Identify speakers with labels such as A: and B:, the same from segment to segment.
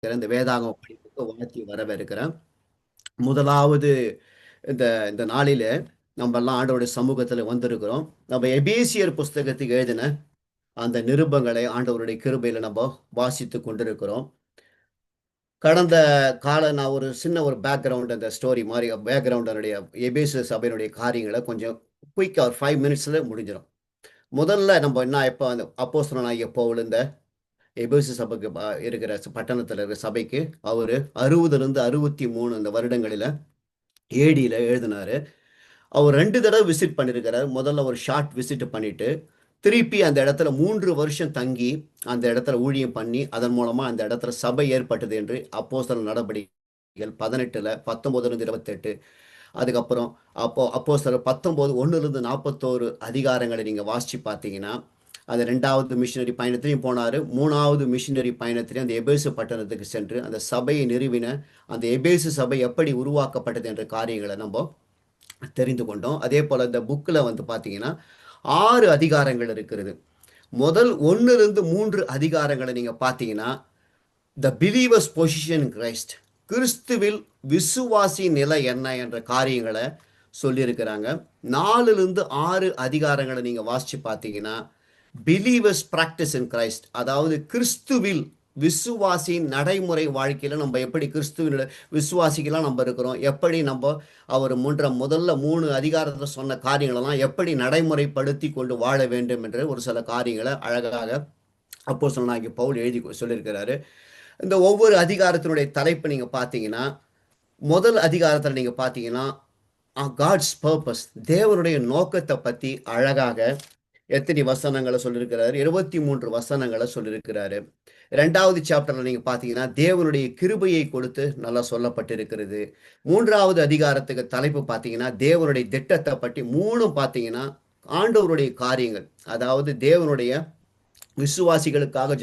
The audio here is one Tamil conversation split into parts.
A: இந்த வேதாகம படிப்புக்கு வாழ்த்தி வரவேற்கிறேன். முதலாவது இந்த இந்த நாளில நம்ம எல்லாம் ஆண்டவருடைய சமூகத்துல வந்திருக்கிறோம். நம்ம எபேசியர் புஸ்தகத்துக்கு எழுதின அந்த நிருபங்களை ஆண்டவருடைய கிருபையில நம்ம வாசித்து கொண்டிருக்கிறோம். கடந்த நான் ஒரு சின்ன ஒரு பேக்ரவுண்ட் அந்த ஸ்டோரி மாதிரி பேக்ரவுண்ட் அதனுடைய எபேசிய சபையினுடைய காரியங்களை கொஞ்சம் குயிக்கா ஒரு 5 மினிட்ஸ்ல முடிஞ்சிடும். முதல்ல நம்ம என்ன எப்போ அந்த அப்போஸ்தலனாகிய பவுல் இந்த எபேசு சபைக்கு இருக்கிற பட்டணத்தில் இருக்கிற சபைக்கு அவர் 60லிருந்து 63 அந்த வருடங்களில் ஏடியில் எழுதினாரு. அவர் 2 தடவை விசிட் பண்ணியிருக்கிறார். முதல்ல ஒரு ஷார்ட் விசிட் பண்ணிட்டு திருப்பி அந்த இடத்துல 3 வருஷம் தங்கி அந்த இடத்துல ஊழியம் பண்ணி அதன் மூலமா அந்த இடத்துல சபை ஏற்பட்டது என்று அப்போஸ்தலர் நடபடிகள் 18ல் 19லிருந்து 28 அதுக்கப்புறம் அப்போஸ்தலர் 19 1லிருந்து 41 அதிகாரங்களை நீங்க வாசிச்சு பார்த்தீங்கன்னா அந்த 2வது மிஷினரி பயணத்திலையும் போனார். 3வது மிஷினரி பயணத்திலையும் அந்த எபேசு பட்டணத்துக்கு சென்று அந்த சபையை நிறுவின அந்த எபேசு சபை எப்படி உருவாக்கப்பட்டது என்ற காரியங்களை நம்ம தெரிந்து கொண்டோம். அதே போல் இந்த புக்கில் வந்து பார்த்தீங்கன்னா 6 அதிகாரங்கள் இருக்கிறது. முதல் 1லிருந்து 3 அதிகாரங்களை நீங்கள் பார்த்தீங்கன்னா த பிலீவர்ஸ் பொசிஷன் இன் கிரைஸ்ட், கிறிஸ்துவில் விசுவாசி நிலை என்ன என்ற காரியங்களை சொல்லியிருக்கிறாங்க. 4லிருந்து 6 அதிகாரங்களை நீங்கள் வாசித்து பார்த்தீங்கன்னா பிலீவர்ஸ் பிராக்டிஸ் இன் கிரைஸ்ட், அதாவது கிறிஸ்துவில் விசுவாசியின் நடைமுறை வாழ்க்கையில நம்ம எப்படி கிறிஸ்துவின் விசுவாசிகளாம் நம்ம இருக்கிறோம், எப்படி நம்ம அவர் முதல்ல 3 அதிகாரத்தில் சொன்ன காரியங்களெல்லாம் எப்படி நடைமுறைப்படுத்தி கொண்டு வாழ வேண்டும் என்று ஒரு சில காரியங்களை அழகாக அப்போஸ்தலனாகிய பவுல் எழுதி சொல்லியிருக்கிறாரு. இந்த ஒவ்வொரு அதிகாரத்தினுடைய தலைப்பு நீங்க பார்த்தீங்கன்னா முதல் அதிகாரத்தில் நீங்க பார்த்தீங்கன்னா காட்ஸ் பர்பஸ், தேவனுடைய நோக்கத்தை பத்தி அழகாக எத்தனை வசனங்களை சொல்லியிருக்கிறாரு, 23 வசனங்களை சொல்லியிருக்கிறாரு. 2வது சாப்டர்ல நீங்க பாத்தீங்கன்னா தேவனுடைய கிருபையை கொடுத்து நல்லா சொல்லப்பட்டிருக்கிறது. 3வது அதிகாரத்துக்கு தலைப்பு பாத்தீங்கன்னா தேவனுடைய திட்டத்தை பற்றி 3 பாத்தீங்கன்னா ஆண்டவருடைய காரியங்கள், அதாவது தேவனுடைய விசுவாசிகளுக்காக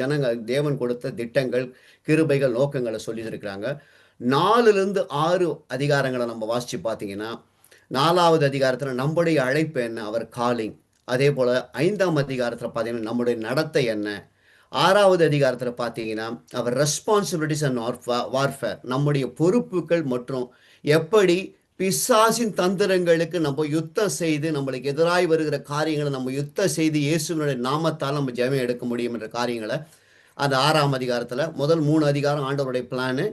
A: தேவன் கொடுத்த திட்டங்கள், கிருபைகள், நோக்கங்களை சொல்லி இருக்கிறாங்க. 4லிருந்து 6 அதிகாரங்களை நம்ம வாசிச்சு பார்த்தீங்கன்னா 4வது அதிகாரத்தில் நம்முடைய அழைப்பு என்ன, அவர் காலிங். அதே போல் 5ஆம் அதிகாரத்தில் பார்த்தீங்கன்னா நம்முடைய நடத்தை என்ன. 6வது அதிகாரத்தில் பார்த்தீங்கன்னா அவர் ரெஸ்பான்சிபிலிட்டிஸ் அண்ட் வார்ஃபேர், நம்முடைய பொறுப்புகள் மற்றும் எப்படி பிசாசின் தந்திரங்களுக்கு நம்ம யுத்தம் செய்து நம்மளுக்கு எதிராய் வருகிற காரியங்களை நம்ம யுத்தம் செய்து இயேசுவினுடைய நாமத்தால் நம்ம ஜெயம் எடுக்க முடியும் என்ற காரியங்களை அந்த 6ஆம் அதிகாரத்தில் முதல் 3 அதிகாரம் ஆண்டவருடைய பிளானு,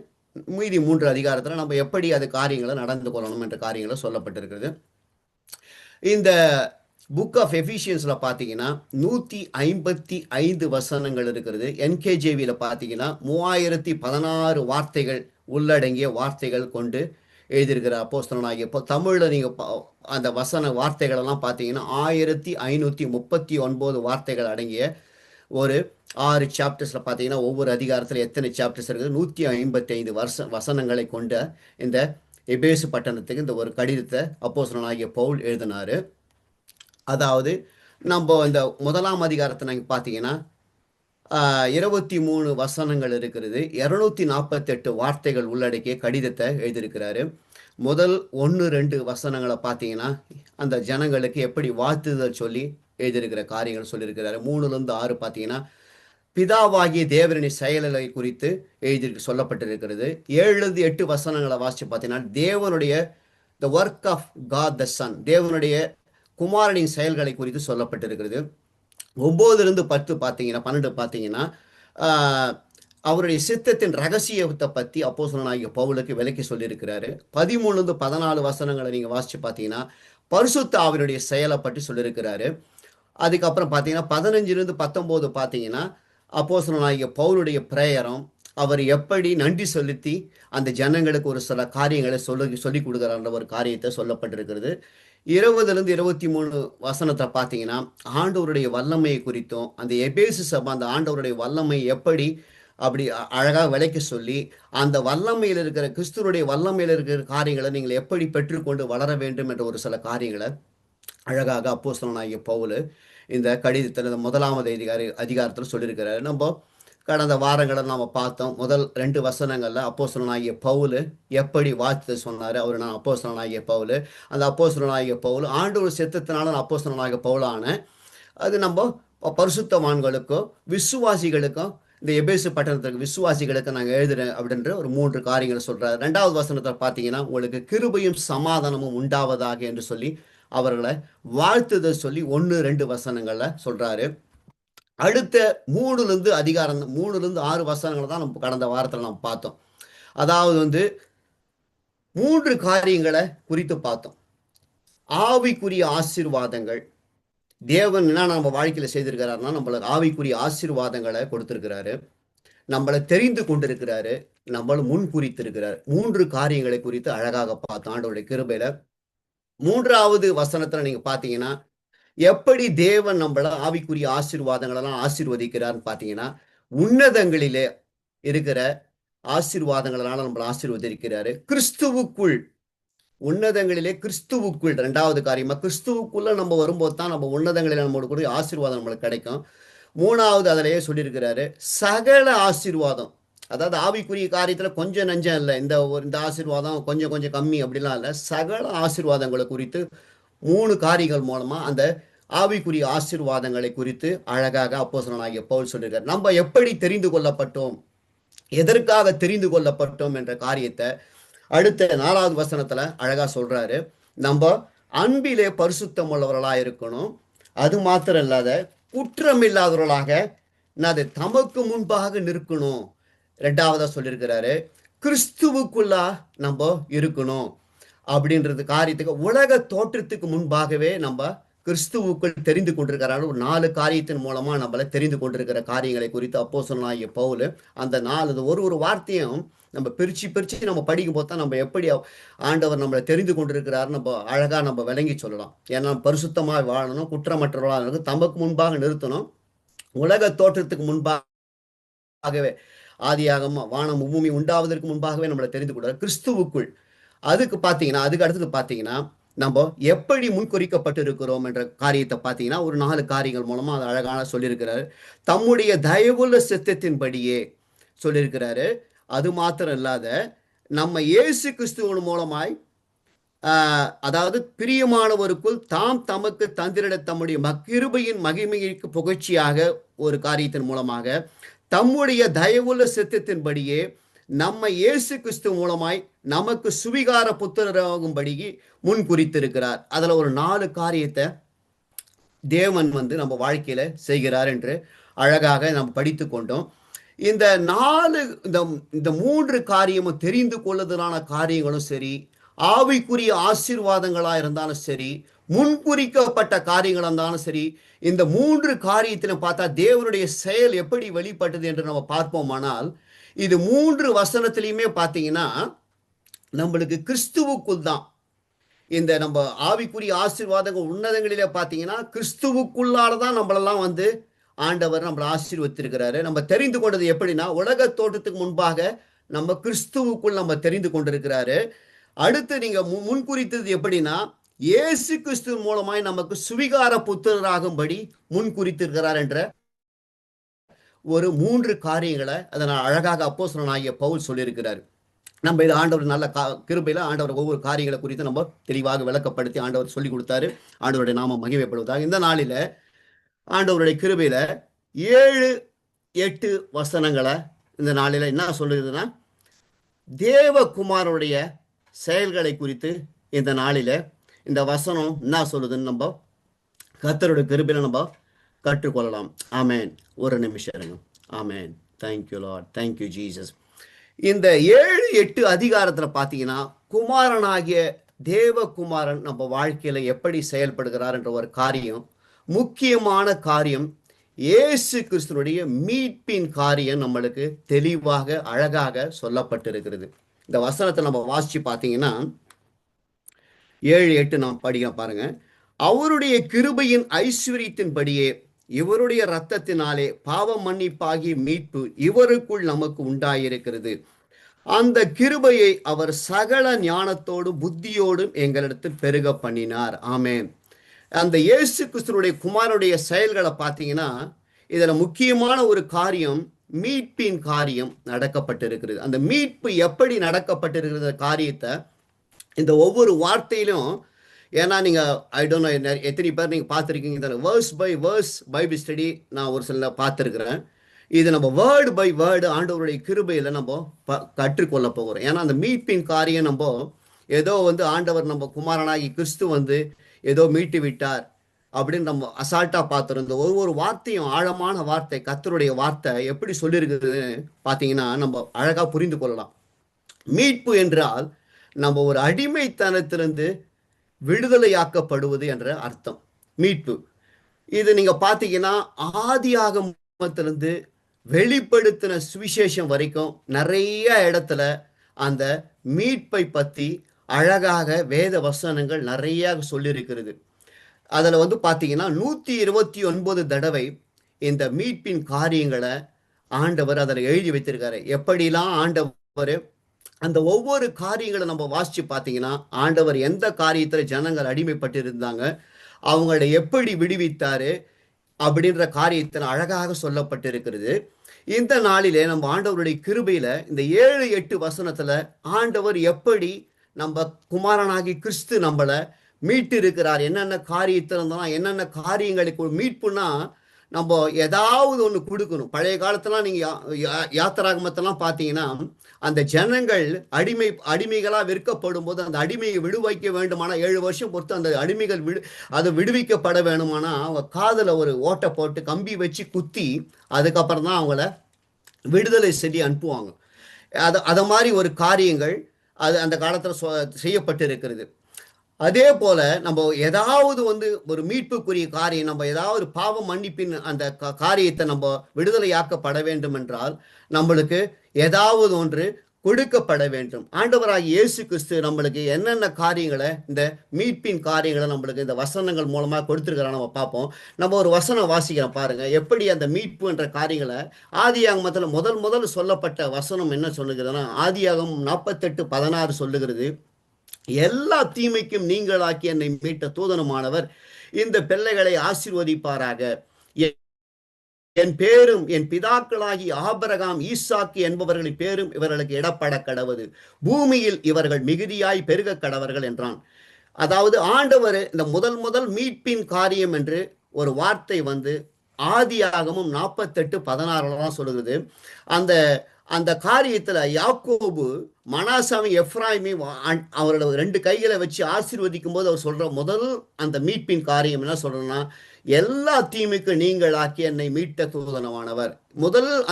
A: மீதி 3 அதிகாரத்தில் நம்ம எப்படி அது காரியங்களை நடந்து கொள்ளணும் என்ற காரியங்களை சொல்லப்பட்டிருக்கிறது. இந்த புக் ஆஃப் எஃபிஷியன்ஸில் பார்த்தீங்கன்னா 155 வசனங்கள் இருக்கிறது. என்கேஜேவியில் பார்த்தீங்கன்னா 3016 வார்த்தைகள் உள்ளடங்கிய வார்த்தைகள் கொண்டு எழுதியிருக்கிற அப்போஸ்தலனாகிய தமிழில் நீங்கள் அந்த வசன வார்த்தைகளெல்லாம் பார்த்தீங்கன்னா 1539 வார்த்தைகள் அடங்கிய ஒரு 6 சாப்டர்ஸில் பார்த்தீங்கன்னா ஒவ்வொரு அதிகாரத்தில் எத்தனை சாப்டர்ஸ் இருக்குது, 155 வசனங்களை கொண்ட இந்த எபேசு பட்டணத்துக்கு இந்த ஒரு கடிதத்தை அப்போஸ்தலனாகிய பவுல் எழுதினார். அதாவது நம்ம இந்த 1ஆம் அதிகாரத்தை நீங்கள் பார்த்தீங்கன்னா 23 வசனங்கள் இருக்கிறது. 248 வார்த்தைகள் உள்ளடக்கிய கடிதத்தை எழுதியிருக்கிறாரு. முதல் 1-2 வசனங்களை பார்த்தீங்கன்னா அந்த ஜனங்களுக்கு எப்படி வாழ்த்துதல் சொல்லி எழுதியிருக்கிற காரியங்கள் சொல்லியிருக்கிறாரு. 3லிருந்து 6 பார்த்தீங்கன்னா பிதாவாகிய தேவனின் செயல்களை குறித்து சொல்லப்பட்டிருக்கிறது. 7-8 வசனங்களை வாசித்து பார்த்தீங்கன்னா தேவனுடைய the work of God the son, தேவனுடைய குமாரனின் செயல்களை குறித்து சொல்லப்பட்டிருக்கிறது. 9லிருந்து 10 பார்த்தீங்கன்னா 12 பார்த்தீங்கன்னா அவருடைய சித்தத்தின் ரகசியத்தை பற்றி அப்போஸ்தலனாகிய பவுலுக்கு விளக்கி சொல்லியிருக்கிறாரு. 13லிருந்து 14 வசனங்களை நீங்கள் வாசித்து பார்த்தீங்கன்னா பரிசுத்த ஆவியினுடைய செயலை பற்றி சொல்லியிருக்கிறாரு. அதுக்கப்புறம் பார்த்தீங்கன்னா 15லிருந்து 19 பார்த்தீங்கன்னா அப்போஸ்தலனாகிய பவுலுடைய பிரேயரம், அவர் எப்படி நன்றி செலுத்தி அந்த ஜனங்களுக்கு ஒரு சில காரியங்களை சொல்லி கொடுக்குறான்ற ஒரு காரியத்தை சொல்லப்பட்டிருக்கிறது. 20லிருந்து 23 வசனத்தை பார்த்தீங்கன்னா ஆண்டவருடைய வல்லமையை குறித்தும் அந்த எபேசு சபை அந்த ஆண்டவருடைய வல்லமை எப்படி அப்படி அழகாக விளக்கி சொல்லி அந்த வல்லமையில் இருக்கிற கிறிஸ்துவனுடைய வல்லமையில் இருக்கிற காரியங்களை நீங்கள் எப்படி பெற்றுக்கொண்டு வளர வேண்டும் என்ற ஒரு சில காரியங்களை அழகாக அப்போஸ்தலனாகிய பவுல் இந்த கடிதத்தில் இந்த 1ஆவது அதிகாரத்தில் சொல்லியிருக்கிறாரு. நம்ம கடந்த வாரங்களை நாம் பார்த்தோம். முதல் 2 வசனங்களில் அப்போஸ்தலனாகிய பவுல் எப்படி வாழ்த்து சொன்னார். அவர் நான் அப்போஸ்தலனாகிய பவுல், அந்த அப்போஸ்தலனாகிய பவுல் ஆண்டவர் சித்தத்தினால அப்போஸ்தலனாகிய பவுலான அது நம்ம பரிசுத்தவான்களுக்கும் விசுவாசிகளுக்கும் இந்த எபேசு பட்டணத்துக்கு விசுவாசிகளுக்கு நாங்கள் எழுதுறேன் அப்படின்ற ஒரு 3 காரியங்களை சொல்றாரு. 2வது வசனத்தை பார்த்தீங்கன்னா, உங்களுக்கு கிருபையும் சமாதானமும் உண்டாவதாக என்று சொல்லி அவர்களை வாழ்த்துதல் சொல்லி 1, 2 வசனங்கள்ல சொல்றாரு. அடுத்த 3லிருந்து 6 வசனங்களை தான் நம்ம கடந்த வாரத்தில் நம்ம பார்த்தோம். அதாவது 3 காரியங்களை குறித்து பார்த்தோம். ஆவிக்குரிய ஆசீர்வாதங்கள். தேவன் என்ன நம்ம வாழ்க்கையில செய்திருக்கிறாருன்னா, நம்மளுக்கு ஆவிக்குரிய ஆசீர்வாதங்களை கொடுத்திருக்கிறாரு. நம்மளை தெரிந்து கொண்டிருக்கிறாரு. நம்மளை முன் குறித்திருக்கிறார். 3 காரியங்களை குறித்து அழகாக பார்த்தோம் ஆண்டவருடைய கிருபையில. 3வது வசனத்துல நீங்க பார்த்தீங்கன்னா, எப்படி தேவன் நம்மள ஆவிக்குரிய ஆசீர்வாதங்களெல்லாம் ஆசீர்வதிக்கிறார்னு பார்த்தீங்கன்னா, உன்னதங்களிலே இருக்கிற ஆசீர்வாதங்களால நம்மளை ஆசீர்வதிக்கிறாரு. கிறிஸ்துவுக்குள், உன்னதங்களிலே கிறிஸ்துவுக்குள் 2வது காரியமா, கிறிஸ்துவுக்குள்ள நம்ம வரும்போது தான் நம்ம உன்னதங்களில் நம்மளோட கூட ஆசீர்வாதம் நம்மளுக்கு கிடைக்கும். 3வது அதிலேயே சொல்லியிருக்கிறாரு, சகல ஆசீர்வாதம். அதாவது ஆவிக்குரிய காரியத்துல கொஞ்சம் நஞ்சம் இல்லை, இந்த ஆசீர்வாதம் கொஞ்சம் கொஞ்சம் கம்மி அப்படிலாம் இல்லை. சகல ஆசீர்வாதங்களை குறித்து 3 காரியங்கள் மூலமா அந்த ஆவிக்குரிய ஆசீர்வாதங்களை குறித்து அழகாக அப்போஸ்தலனாகிய பவுல் சொல்லியிருக்கார். நம்ம எப்படி தெரிந்து கொள்ளப்பட்டோம், எதற்காக தெரிந்து கொள்ளப்பட்டோம் என்ற காரியத்தை அடுத்த 4வது வசனத்துல அழகா சொல்றாரு. நம்ம அன்பிலே பரிசுத்தம் உள்ளவர்களா இருக்கணும். அது மாத்திரம் இல்லாத குற்றமில்லாதவர்களாக அது தமக்கு முன்பாக நிற்கணும். 2வதா சொல்லியிருக்கிறாரு, கிறிஸ்துவுக்குள்ளா நம்ம இருக்கணும் அப்படின்றது காரியத்துக்கு உலக தோற்றத்துக்கு முன்பாகவே நம்ம கிறிஸ்துவுக்குள் தெரிந்து கொண்டிருக்கிறாரு. ஒரு 4 காரியத்தின் மூலமா நம்மள தெரிந்து கொண்டிருக்கிற காரியங்களை குறித்து அப்போஸ்தலனாகிய பவுல் அந்த 4 ஒரு வார்த்தையும் நம்ம பிரிச்சு நம்ம படிக்கும் போது தான் நம்ம எப்படி ஆண்டவர் நம்மளை தெரிந்து கொண்டிருக்கிறாரு நம்ம அழகா நம்ம விளங்கி சொல்லலாம். ஏன்னா பரிசுத்தமாக வாழணும், குற்றமற்றவர்களாக இருக்கணும், தமக்கு முன்பாக நிறுத்தணும். உலக தோற்றத்துக்கு முன்பாகவே, ஆதியாகம வானம் பூமி உண்டாவதற்கு முன்பாகவே நம்மளை தெரிந்து கொள்றாரு கிறிஸ்துவுக்குள். அதுக்கு அடுத்தது பார்த்தீங்கன்னா, நம்ம எப்படி முன்குறிக்கப்பட்டு இருக்கிறோம் என்ற காரியத்தை பார்த்தீங்கன்னா, ஒரு 4 காரியங்கள் மூலமா அது அழகான சொல்லியிருக்கிறாரு. தம்முடைய தயவுள்ள சித்தத்தின்படியே சொல்லியிருக்கிறாரு. அது மாத்திரம் இல்லாத நம்ம இயேசு கிறிஸ்துவின் மூலமாய் அதாவது பிரியமானவருக்குள் தாம் தமக்கு தந்திரிட தம்முடைய கிருபையின் மகிமைக்கு புகழ்ச்சியாக ஒரு காரியத்தின் மூலமாக தம்முடைய தயவுள்ள சித்தத்தின்படியே நம்ம இயேசு கிறிஸ்து மூலமாய் நமக்கு சுவிகார புத்திரராகும்படி முன் குறித்திருக்கிறார். அதுல ஒரு 4 காரியத்தை தேவன் நம்ம வாழ்க்கையில செய்கிறார் என்று அழகாக நாம் படித்து கொண்டோம். இந்த 3 காரியமும் தெரிந்து கொள்ளுதலான காரியங்களும் சரி, ஆவிக்குரிய ஆசீர்வாதங்களா இருந்தாலும் சரி, முன்குறிக்கப்பட்ட காரியங்கள் இருந்தாலும் சரி, இந்த 3 காரியத்திலும் பார்த்தா தேவனுடைய செயல் எப்படி வெளிப்பட்டது என்று நம்ம பார்ப்போமானால், இது 3 வசனத்திலையுமே பார்த்தீங்கன்னா நம்மளுக்கு கிறிஸ்துவுக்குள் தான் இந்த நம்ம ஆவிக்குரிய ஆசீர்வாதங்கள் உன்னதங்களிலே பார்த்தீங்கன்னா கிறிஸ்துவுக்குள்ளாலதான் நம்மளெல்லாம் ஆண்டவர் நம்மளை ஆசீர்வதித்திருக்கிறாரு. நம்ம தெரிந்து கொண்டது எப்படின்னா, உலக தோற்றத்துக்கு முன்பாக நம்ம கிறிஸ்துவுக்குள் நம்ம தெரிந்து கொண்டிருக்கிறாரு. அடுத்து நீங்க முன்குறித்தது எப்படின்னா, இயேசு கிறிஸ்து மூலமாய் நமக்கு சுவிகார புத்திரராகும்படி முன்குறித்திருக்கிறார் என்ற ஒரு 3 காரியங்களை அதனால் அழகாக அப்போஸ்தலனாகிய பவுல் சொல்லியிருக்கிறார். நம்ம இது ஆண்டவர் நல்ல கிருபையில ஆண்டவர் ஒவ்வொரு காரியங்களை குறித்து நம்ம தெளிவாக விளக்கப்படுத்தி ஆண்டவர் சொல்லி கொடுத்தாரு. ஆண்டவருடைய நாமம் மகிமைப்படுவதாக. இந்த நாளில ஆண்டவருடைய கிருபையில 7, 8 வசனங்களை இந்த நாளில என்ன சொல்லுதுன்னா, தேவகுமாரனுடைய செயல்களை குறித்து இந்த நாளில இந்த வசனம் என்ன சொல்லுதுன்னு நம்ம கர்த்தருடைய கிருபையில நம்ம கற்றுக்கொள்ளலாம். ஆமேன். ஒரு நிமிஷம் இருங்க. Amen. Thank you Lord, thank you Jesus. இந்த 7, 8 அதிகாரத்துல பார்த்தீங்கன்னா, குமாரனாகிய தேவகுமாரன் நம்ம வாழ்க்கையில எப்படி செயல்படுகிறார் என்ற ஒரு காரியம், முக்கியமான காரியம், இயேசு கிறிஸ்துனுடைய மீட்பின் காரியம் நம்மளுக்கு தெளிவாக அழகாக சொல்லப்பட்டிருக்கிறது. இந்த வசனத்தை நம்ம வாசிச்சு பார்த்தீங்கன்னா 7, 8 நாம் படிக்க பாருங்க. அவருடைய கிருபையின் ஐஸ்வரியத்தின்படியே இவருடைய இரத்தத்தினாலே பாவ மன்னிப்பாகி மீட்பு இவருக்குள் நமக்கு உண்டாயிருக்கிறது. அந்த கிருபையை அவர் சகல ஞானத்தோடு புத்தியோடும் எங்களிடத்தில் பெருக பண்ணினார். ஆமென். அந்த இயேசு கிறிஸ்துனுடைய குமாரனுடைய செயல்களை பார்த்தீங்கன்னா, இதுல முக்கியமான ஒரு காரியம், மீட்பின் காரியம் நடக்கப்பட்டிருக்கிறது. அந்த மீட்பு எப்படி நடக்கப்பட்டிருக்கிற காரியத்தை இந்த ஒவ்வொரு வார்த்தையிலும், ஏன்னா நீங்க ஐ டோன்ட் நோ எத்தனை பேர் நீங்க பார்த்துருக்கீங்க, இந்த verse by verse Bible study நான் ஒரு சில பார்த்துருக்கிறேன். இது நம்ம வேர்டு பை வேர்டு ஆண்டவருடைய கிருபையில நம்ம கற்றுக்கொள்ள போகிறோம். ஏன்னா அந்த மீட்பின் காரியம் நம்ம ஏதோ வந்து ஆண்டவர் நம்ம குமாரனாகி கிறிஸ்து வந்து ஏதோ மீட்டு விட்டார் அப்படின்னு நம்ம அசால்ட்டா பார்த்துறோம். இந்த ஒவ்வொரு வார்த்தையும் ஆழமான வார்த்தை, கர்த்தருடைய வார்த்தை எப்படி சொல்லியிருக்குதுன்னு பார்த்தீங்கன்னா நம்ம அழகா புரிந்து கொள்ளலாம். மீட்பு என்றால் நம்ம ஒரு அடிமைத்தனத்திலிருந்து விடுதலையாக்கப்படுவது என்ற அர்த்தம் மீட்பு. இது நீங்க பார்த்தீங்கன்னா ஆதி ஆகமத்திலிருந்து வெளிப்படுத்தின சுவிசேஷம் வரைக்கும் நிறைய இடத்துல அந்த மீட்பை பத்தி அழகாக வேத வசனங்கள் நிறைய சொல்லியிருக்கிறது. அதில் வந்து பார்த்தீங்கன்னா 129 தடவை இந்த மீட்பின் காரியங்களை ஆண்டவர் அதில் எழுதி வைத்திருக்காரு. எப்படிலாம் ஆண்டவர் அந்த ஒவ்வொரு காரியங்களை நம்ம வாசிச்சு பார்த்தீங்கன்னா ஆண்டவர் எந்த காரியத்தில் ஜனங்கள் அடிமைப்பட்டு இருந்தாங்க, அவங்களை எப்படி விடுவித்தாரு அப்படின்ற காரியத்தில் அழகாக சொல்லப்பட்டிருக்கிறது. இந்த நாளிலே நம்ம ஆண்டவருடைய கிருபையில இந்த 7-8 வசனத்துல ஆண்டவர் எப்படி நம்ம குமாரனாகி கிறிஸ்து நம்மளை மீட்டு இருக்கிறார், என்னென்ன காரியத்தில் இருந்தாலும் என்னென்ன காரியங்களுக்கு மீட்புனா நம்ம ஏதாவது ஒன்று கொடுக்கணும். பழைய காலத்தெல்லாம் நீங்கள் யாத்திராகமத்தெல்லாம் பார்த்தீங்கன்னா அந்த ஜனங்கள் அடிமைகளாக விற்கப்படும் போது அந்த அடிமையை விடுவிக்க வேண்டுமானா 7 வருஷம் பொறுத்து அந்த அடிமைகள் அது விடுவிக்கப்பட வேணுமானா அவங்க காதில் ஒரு ஓட்டை போட்டு கம்பி வச்சு குத்தி அதுக்கப்புறம் தான் அவங்கள விடுதலை செஞ்சு அனுப்புவாங்க. அதை மாதிரி ஒரு காரியங்கள் அது அந்த காலத்தில் செய்யப்பட்டு இருக்கிறது. அதே போல நம்ம ஏதாவது வந்து ஒரு மீட்புக்குரிய காரியம், நம்ம ஏதாவது பாவம் மன்னிப்பின் அந்த காரியத்தை நம்ம விடுதலையாக்கப்பட வேண்டும் என்றால் நம்மளுக்கு ஏதாவது ஒன்று கொடுக்கப்பட வேண்டும். ஆண்டவராகிய இயேசு கிறிஸ்து நம்மளுக்கு என்னென்ன காரியங்களை இந்த மீட்பின் காரியங்களை நம்மளுக்கு இந்த வசனங்கள் மூலமா கொடுத்துருக்கிறான் நம்ம பார்ப்போம். நம்ம ஒரு வசனம் வாசிக்கிறோம் பாருங்க, எப்படி அந்த மீட்பு என்ற காரியங்களை ஆதியாகமத்தில் முதல் சொல்லப்பட்ட வசனம் என்ன சொல்லுகிறதுனா ஆதியாகமம் 48:16 சொல்லுகிறது. எல்லா தீமைக்கும் நீங்களாக்கி என்னை மீட்ட தூதனமானவர் இந்த பிள்ளைகளை ஆசீர்வதிப்பாராக. என் பேரும் என் பிதாக்களாகி ஆபிரகாம் ஈசாக்கு என்பவர்களின் பேரும் இவர்களுக்கு இடப்பட கடவது, பூமியில் இவர்கள் மிகுதியாய் பெருக கடவர்கள் என்றான். அதாவது ஆண்டவர் இந்த முதல் மீட்பின் காரியம் என்று ஒரு வார்த்தை வந்து ஆதியாகமம் 48:16 தான் சொல்லுகிறது. அந்த அந்த காரியத்துல யாக்கோபு மனாசாமி எப்ராயிமை அவரோட 2 கைகளை வச்சு ஆசீர்வதிக்கும் போது அவர் சொல்ற முதல் அந்த மீட்பின் காரியம் என்ன சொல்றேன்னா, எல்லா தீமைக்கும் நீங்கள் ஆக்கி என்னை மீட்ட தூதனமானவர்.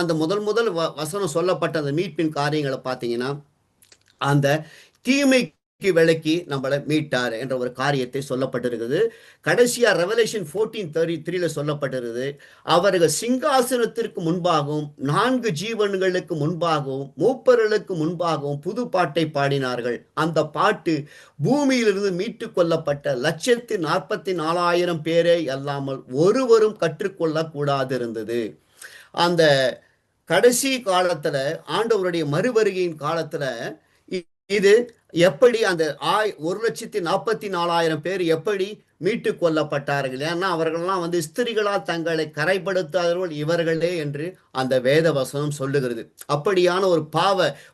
A: அந்த முதல் வசனம் சொல்லப்பட்ட அந்த மீட்பின் காரியங்களை பார்த்தீங்கன்னா அந்த தீமைக்கு விலக்கி நம்மளை மீட்டார் என்ற ஒரு காரியத்தை சொல்லப்பட்டிருக்கிறது. கடைசியா ரெவலேஷன் 14:33 சொல்லப்பட்டிருக்கிறது. அவர்கள் சிங்காசனத்திற்கு முன்பாகவும் 4 ஜீவன்களுக்கு முன்பாகவும் மூப்பர்களுக்கு முன்பாகவும் புது பாட்டை பாடினார்கள். அந்த பாட்டு பூமியிலிருந்து மீட்டு கொள்ளப்பட்ட 144,000 பேரே அல்லாமல் ஒருவரும் கற்றுக்கொள்ள கூடாது இருந்தது. அந்த கடைசி காலத்துல ஆண்டவருடைய மறுவருகையின் காலத்துல இது எப்படி அந்த 144,000 பேர் எப்படி மீட்டு கொள்ளப்பட்டார்கள்? ஏன்னா அவர்கள்லாம் வந்து ஸ்திரிகளால் தங்களை கரைப்படுத்தாதவர்கள் இவர்களே என்று அந்த வேத வசனம் சொல்லுகிறது. அப்படியான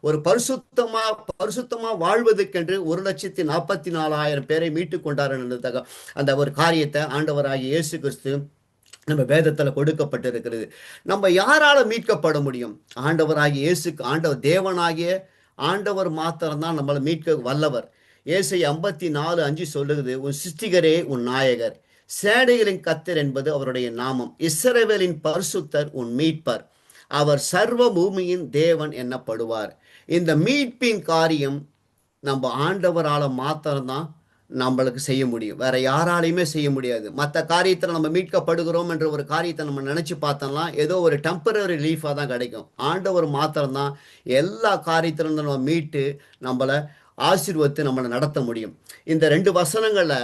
A: ஒரு பரிசுத்தமா வாழ்வதற்கென்று 144,000 பேரை மீட்டு கொண்டார் என்ற அந்த ஒரு காரியத்தை ஆண்டவராகிய இயேசு கிறிஸ்து நம்ம வேதத்துல கொடுக்கப்பட்டிருக்கிறது. நம்ம யாரால மீட்கப்பட முடியும்? ஆண்டவராகிய இயேசுக்கு ஆண்டவர் தேவனாகிய ஆண்டவர் மாத்திரம்தான் நம்மளை மீட்க வல்லவர். ஏசாயா 54:5 சொல்லுகிறது, உன் சிருஷ்டிகரே உன் நாயகர், சேனைகளின் கர்த்தர் என்பது அவருடைய நாமம், இஸ்ரவேலின் பரிசுத்தர் உன் மீட்பர், அவர் சர்வ பூமியின் தேவன் என்னப்படுவார். இந்த மீட்பின் காரியம் நம்ம ஆண்டவரால மாத்திரம்தான் நம்மளுக்கு செய்ய முடியும், வேற யாராலையுமே செய்ய முடியாது. மற்ற காரியத்தில் நம்ம மீட்கப்படுகிறோம் என்ற ஒரு காரியத்தை நம்ம நினைச்சு பார்த்தோம்னா ஏதோ ஒரு டெம்பரரி ரிலீஃபாக தான் கிடைக்கும். ஆண்டவர் மாத்திரம்தான் எல்லா காரியத்திலும் நம்ம மீட்டு நம்மளை ஆசீர்வதித்து நம்மளை நடத்த முடியும். இந்த 2 வசனங்களை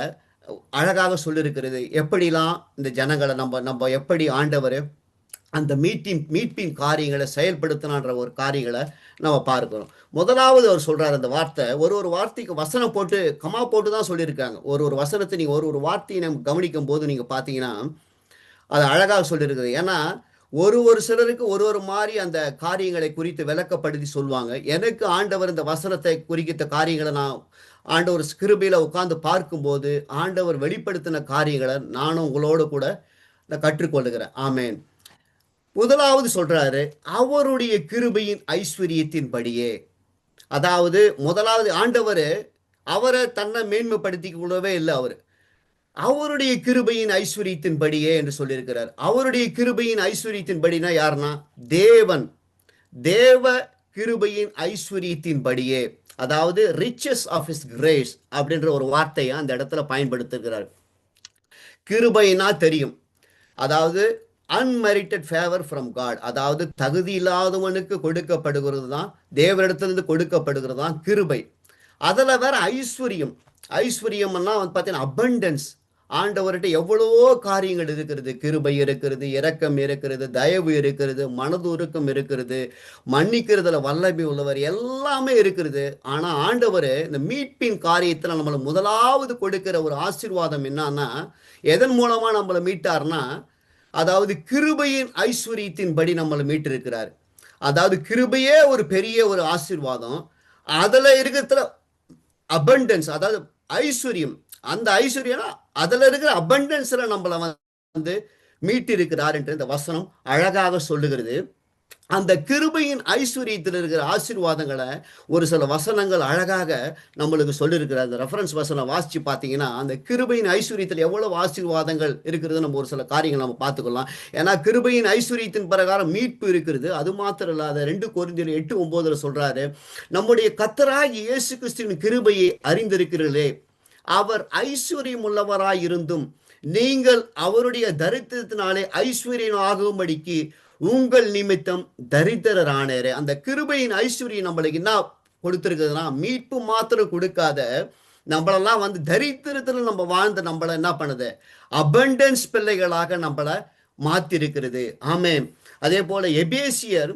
A: அழகாக சொல்லியிருக்கிறது. எப்படிலாம் இந்த ஜனங்களை நம்ம எப்படி ஆண்டவர் அந்த மீட்பின் காரியங்களை செயல்படுத்தினான்ற ஒரு காரியங்களை நம்ம பார்க்கிறோம். முதலாவது அவர் சொல்றாரு, அந்த வார்த்தை ஒரு வார்த்தைக்கு வசனம் போட்டு கமா போட்டு தான் சொல்லியிருக்காங்க. ஒரு வசனத்தை நீங்க ஒரு வார்த்தையை நம்ம கவனிக்கும் போது நீங்க பார்த்தீங்கன்னா அது அழகாக சொல்லியிருக்குது. ஏன்னா ஒரு சிலருக்கு ஒரு மாதிரி அந்த காரியங்களை குறித்து விளக்கப்படுத்தி சொல்லுவாங்க. எனக்கு ஆண்டவர் இந்த வசனத்தை குறித்த காரியங்களை நான் ஆண்டவர் கிருபையில உட்கார்ந்து பார்க்கும்போது ஆண்டவர் வெளிப்படுத்தின காரியங்களை நானும் உங்களோடு கூட நான் கற்றுக்கொள்ளுகிறேன். ஆமேன். முதலாவது சொல்றாரு, அவருடைய கிருபையின் ஐஸ்வர்யத்தின்படியே. அதாவது முதலாவது ஆண்டவர் அவரை தன்னை மேன்மைப்படுத்திக் கொள்ளவே இல்லை. அவருடைய கிருபையின் ஐஸ்வர்யத்தின்படியே என்று சொல்லியிருக்கிறார். அவருடைய கிருபையின் ஐஸ்வர்யத்தின்படினா யாருன்னா தேவன். தேவ கிருபையின் ஐஸ்வர்யத்தின்படியே, அதாவது ரிச்சஸ் ஆஃப் ஹிஸ் கிரேஸ் அப்படின்ற ஒரு வார்த்தையை அந்த இடத்துல பயன்படுத்துகிறார். கிருபைனா தெரியும், அதாவது அன்மெரிட்டட் ஃபேவர் ஃப்ரம் காட், அதாவது தகுதி இல்லாதவனுக்கு கொடுக்கப்படுகிறது தான், தேவனிடத்திலிருந்து கொடுக்கப்படுகிறது தான் கிருபை. அதில் வேற ஐஸ்வர்யம். ஐஸ்வர்யம்னா வந்து பார்த்தீங்கன்னா அபண்டன்ஸ். ஆண்டவர்கிட்ட எவ்வளவோ காரியங்கள் இருக்கிறது. கிருபை இருக்கிறது, இரக்கம் இருக்கிறது, தயவு இருக்கிறது, மனதுருக்கம் இருக்கிறது, மன்னிக்கிறதுல வல்லமை உள்ளவர், எல்லாமே இருக்கிறது. ஆனால் ஆண்டவர் இந்த மீட்பின் காரியத்தில் நம்மளை முதலாவது கொடுக்கிற ஒரு ஆசீர்வாதம் என்னன்னா, எதன் மூலமா நம்மளை மீட்டார்னா, அதாவது கிருபையின் ஐஸ்வர்யத்தின்படி நம்மளை மீட்டிருக்கிறார். அதாவது கிருபையே ஒரு பெரிய ஒரு ஆசீர்வாதம். அதுல இருக்கிற அபண்டன்ஸ், அதாவது ஐஸ்வர்யம். அந்த ஐஸ்வர்யம் அதுல இருக்கிற அபண்டன்ஸ்ல நம்மளை வந்து மீட்டு இருக்கிறார் என்று இந்த வசனம் அழகாக சொல்லுகிறது. அந்த கிருபையின் ஐஸ்வர்யத்தில் இருக்கிற ஆசீர்வாதங்களை ஒரு சில வசனங்கள் அழகாக நம்மளுக்கு சொல்லியிருக்கிறார். அந்த ரெஃபரன்ஸ் வசனம் வாசிச்சு பார்த்தீங்கன்னா, அந்த கிருபையின் ஐஸ்வர்யத்தில் எவ்வளவு ஆசீர்வாதங்கள் இருக்கிறது நம்ம ஒரு சில காரியங்கள் நம்ம பார்த்துக்கலாம். ஏன்னா கிருபையின் ஐஸ்வர்யத்தின் பிரகாரம் மீட்பு இருக்கிறது. அது மாத்திரம் இல்லாத 2 கொரிந்தியர் 8:9 சொல்றாரு, நம்முடைய கர்த்தராகிய இயேசு கிறிஸ்துவின் கிருபையை அறிந்திருக்கிறீர்களே, அவர் ஐஸ்வர்யம் உள்ளவராய் இருந்தும் நீங்கள் அவருடைய தரித்திரத்தினாலே ஐஸ்வர்யம் ஆகும்படிக்கு உங்கள் நிமித்தம் தரித்திரரானரே. அந்த கிருபையின் ஐஸ்வர்யம் நம்மளுக்கு என்ன கொடுத்திருக்குதுன்னா, மீட்பு மாத்திரம் கொடுக்காத, நம்மளெல்லாம் வந்து தரித்திரத்தில் நம்ம வாழ்ந்த நம்மளை என்ன பண்ணுது, அபண்டன்ஸ் பிள்ளைகளாக நம்மளை மாத்திருக்கிறது. ஆமென். அதே போல எபேசியர்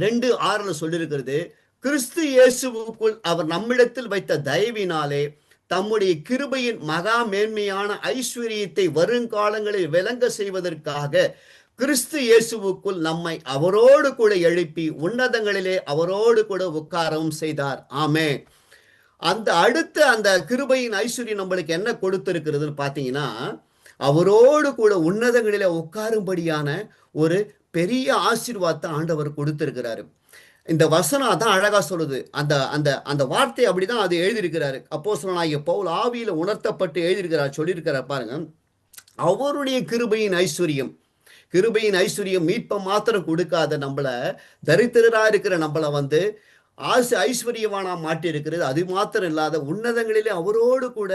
A: 2:6 சொல்லியிருக்கிறது, கிறிஸ்து இயேசுவுக்குள் அவர் நம்மிடத்தில் வைத்த தயவினாலே தம்முடைய கிருபையின் மகா மேன்மையான ஐஸ்வர்யத்தை வருங்காலங்களில் விளங்க செய்வதற்காக கிறிஸ்து இயேசுவுக்குள் நம்மை அவரோடு கூட எழுப்பி உன்னதங்களிலே அவரோடு கூட உட்காரவும் செய்தார். ஆமென். அந்த அடுத்த அந்த கிருபையின் ஐஸ்வர்யம் நம்மளுக்கு என்ன கொடுத்திருக்கிறதுன்னு பார்த்தீங்கன்னா, அவரோடு கூட உன்னதங்களிலே உட்காரும்படியான ஒரு பெரிய ஆசீர்வாதத்தை ஆண்டவர் கொடுத்திருக்கிறாரு. இந்த வசனம் அதான் அழகா சொல்லுது. அந்த அந்த அந்த வார்த்தை அப்படிதான் அது எழுதியிருக்கிறாரு. அப்போஸ்தலனாகிய பவுல் ஆவியில உணர்த்தப்பட்டு எழுதியிருக்கிறார், சொல்லியிருக்கிறார் பாருங்க. அவருடைய கிருபையின் ஐஸ்வர்யம், கிருபையின் ஐஸ்வர்யம் மீட்பை மாத்திரம் கொடுக்காத நம்மளை, தரித்திரரா இருக்கிற நம்மளை வந்து ஐஸ்வர்யவானா மாட்டி இருக்கிறது. அது மாத்திரம் இல்லாத உன்னதங்களிலே அவரோடு கூட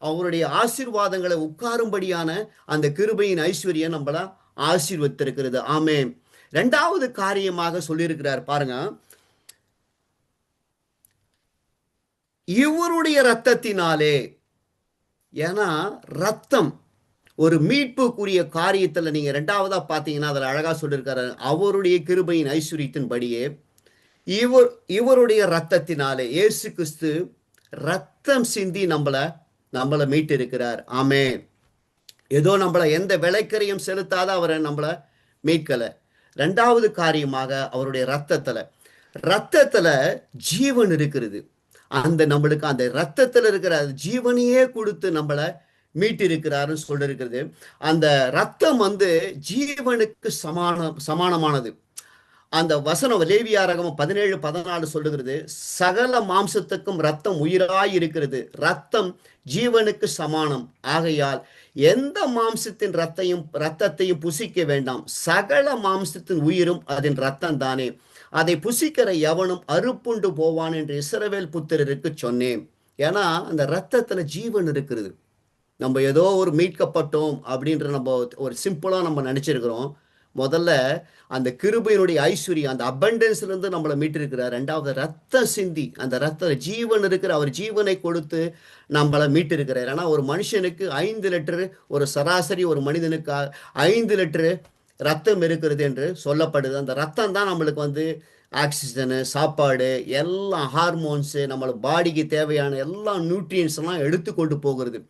A: அவருடைய ஆசீர்வாதங்களை உட்காரும்படியான அந்த கிருபையின் ஐஸ்வர்யம் நம்மளை ஆசீர்வதித்திருக்கிறது. ஆமென். 2வது காரியமாக சொல்லியிருக்கிறார் பாருங்க, இவருடைய இரத்தத்தினாலே. ஏன்னா ரத்தம் ஒரு மீட்புக்குரிய காரியத்தில் நீங்க 2வதா பார்த்தீங்கன்னா அதில் அழகா சொல்லியிருக்காரு, அவருடைய கிருபையின் ஐஸ்வர்யத்தின்படியே இவருடைய ரத்தத்தினாலே, இயேசு கிறிஸ்து ரத்தம் சிந்தி நம்மளை மீட்டு இருக்கிறார். ஆமென். ஏதோ நம்மளை எந்த விலைக்கரையும் செலுத்தாத அவரை நம்மளை மீட்கலை. 2வது காரியமாக அவருடைய ரத்தத்துல ஜீவன் இருக்கிறது. அந்த நம்மளுக்கு அந்த ரத்தத்தில் இருக்கிற ஜீவனையே கொடுத்து நம்மளை மீட்டு இருக்கிறாருன்னு சொல்லிருக்கிறது. அந்த ரத்தம் வந்து ஜீவனுக்கு சமானமானது. அந்த வசனம் லேவியாரகமம் 17:14 சொல்லுகிறது, சகல மாம்சத்துக்கும் ரத்தம் உயிராய் இருக்கிறது, ரத்தம் ஜீவனுக்கு சமானம், ஆகையால் எந்த மாம்சத்தின் ரத்தத்தையும் புசிக்க வேண்டாம், சகல மாம்சத்தின் உயிரும் அதன் ரத்தம் தானே, அதை புசிக்கிற எவனும் அறுப்புண்டு போவான் என்று இஸ்ரவேல் புத்திரருக்கு சொன்னேன். ஏன்னா அந்த ரத்தத்துல ஜீவன் இருக்கிறது. நம்ம ஏதோ ஒரு மீட்கப்பட்டோம் அப்படின்ற நம்ம ஒரு சிம்பிளா நம்ம நினைச்சிருக்கிறோம். முதல்ல அந்த கிருபையினுடைய ஐஸ்வர்யம், அந்த அபண்டன்ஸ்ல இருந்து நம்மளை மீட்டிருக்கிறார். 2வது ரத்த சிந்தி, அந்த ரத்த ஜீவன் இருக்கிற அவர் ஜீவனை கொடுத்து நம்மளை மீட்டிருக்கிறார். ஏன்னா ஒரு மனுஷனுக்கு 5 லிட்டரு, ஒரு சராசரி ஒரு மனிதனுக்கு 5 லிட்டரு ரத்தம் இருக்கிறது என்று சொல்லப்படுது. அந்த ரத்தம் தான் நம்மளுக்கு வந்து ஆக்சிஜனு, சாப்பாடு, எல்லா ஹார்மோன்ஸு, நம்மளோட பாடிக்கு தேவையான எல்லா நியூட்ரியன்ஸ் எல்லாம் எடுத்துக்கொண்டு போகிறது.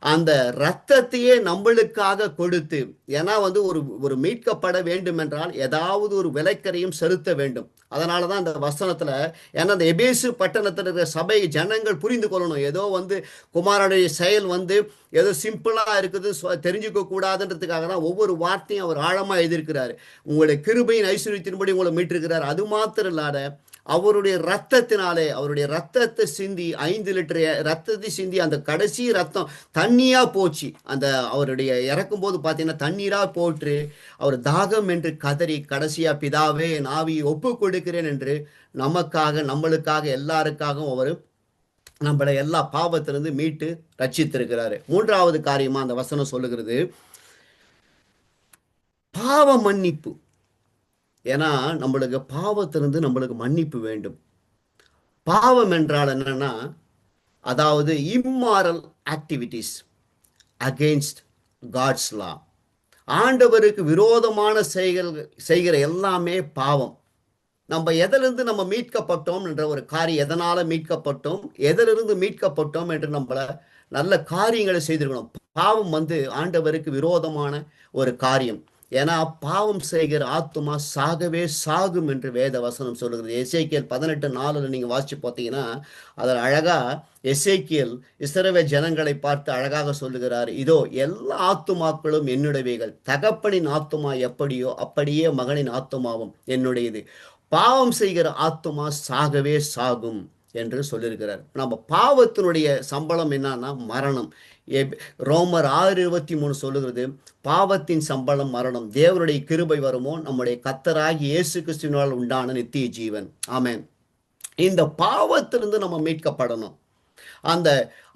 A: அந்த இரத்தத்தையே நம்மளுக்காக கொடுத்து, ஏன்னா ஒரு ஒரு மீட்கப்பட வேண்டும் என்றால் ஏதாவது ஒரு விலைக்கரையும் செலுத்த வேண்டும். அதனால தான் அந்த வசனத்துல, ஏன்னா அந்த எபேசு பட்டணத்தில் இருக்கிற சபை ஜனங்கள் புரிந்து கொள்ளணும். ஏதோ குமாரனுடைய செயல் ஏதோ சிம்பிளா இருக்குது தெரிஞ்சுக்க கூடாதுன்றதுக்காக தான் ஒவ்வொரு வார்த்தையும் அவர் ஆழமா எழுதியிருக்கிறாரு. உங்களுடைய கிருபையின் ஐஸ்வர்யத்தின்படி உங்களை மீட்டிருக்கிறார். அது மாத்திரம் இல்லாத அவருடைய ரத்தத்தினாலே, அவருடைய ரத்தத்தை சிந்தி 5 லிட்டர் ரத்தத்தை சிந்தி அந்த கடைசி ரத்தம் தண்ணியா போச்சு. அந்த அவருடைய இறக்கும் போது பார்த்தீங்கன்னா தண்ணீரா போட்டு அவர் தாகம் என்று கதறி கடைசியா பிதாவே என் ஆவியை ஒப்பு கொடுக்கிறேன் என்று நமக்காக, நம்மளுக்காக, எல்லாருக்காகவும் அவர் நம்மளை எல்லா பாவத்திலிருந்து மீட்டு ரட்சித்திருக்கிறாரு. 3வது காரியமா அந்த வசனம் சொல்லுகிறது பாவ மன்னிப்பு. ஏன்னா நம்மளுக்கு பாவத்திலிருந்து நம்மளுக்கு மன்னிப்பு வேண்டும். பாவம் என்றால் என்னன்னா, அதாவது இம்மாரல் ஆக்டிவிட்டிஸ் அகெயின்ஸ்ட் காட்ஸ் லா. ஆண்டவருக்கு விரோதமான செய்கிற எல்லாமே பாவம். நம்ம எதிலிருந்து நம்ம மீட்கப்பட்டோம் என்ற ஒரு காரியம், எதனால மீட்கப்பட்டோம், எதிலிருந்து மீட்கப்பட்டோம் என்று நம்மள நல்ல காரியங்களை செய்திருக்கணும். பாவம் ஆண்டவருக்கு விரோதமான ஒரு காரியம். ஏன்னா பாவம் செய்கிற ஆத்துமா சாகவே சாகும் என்று வேத வசனம் சொல்லுகிறது. எசேக்கியேல் 18:4 நீங்க வாசிச்சு பார்த்தீங்கன்னா அதில் அழகா எசேக்கியேல் இஸ்ரவேல் ஜனங்களை பார்த்து அழகாக சொல்லுகிறார், இதோ எல்லா ஆத்துமாக்களும் என்னுடையவைகள், தகப்பனின் ஆத்துமா எப்படியோ அப்படியே மகனின் ஆத்துமாவும் என்னுடையது, பாவம் செய்கிற ஆத்துமா சாகவே சாகும் என்று சொல்லியிருக்கிறார். நம்ம பாவத்தினுடைய சம்பளம் என்னன்னா மரணம். ரோமர் 6:23 சொல்லுகிறது, பாவத்தின் சம்பளம் மரணம், தேவனுடைய கிருபை வருமோ நம்முடைய கர்த்தராகிய இயேசு கிறிஸ்துவினால் உண்டான நித்திய ஜீவன். ஆமென். இந்த பாவத்திலிருந்து நம்ம மீட்கப்படணும்.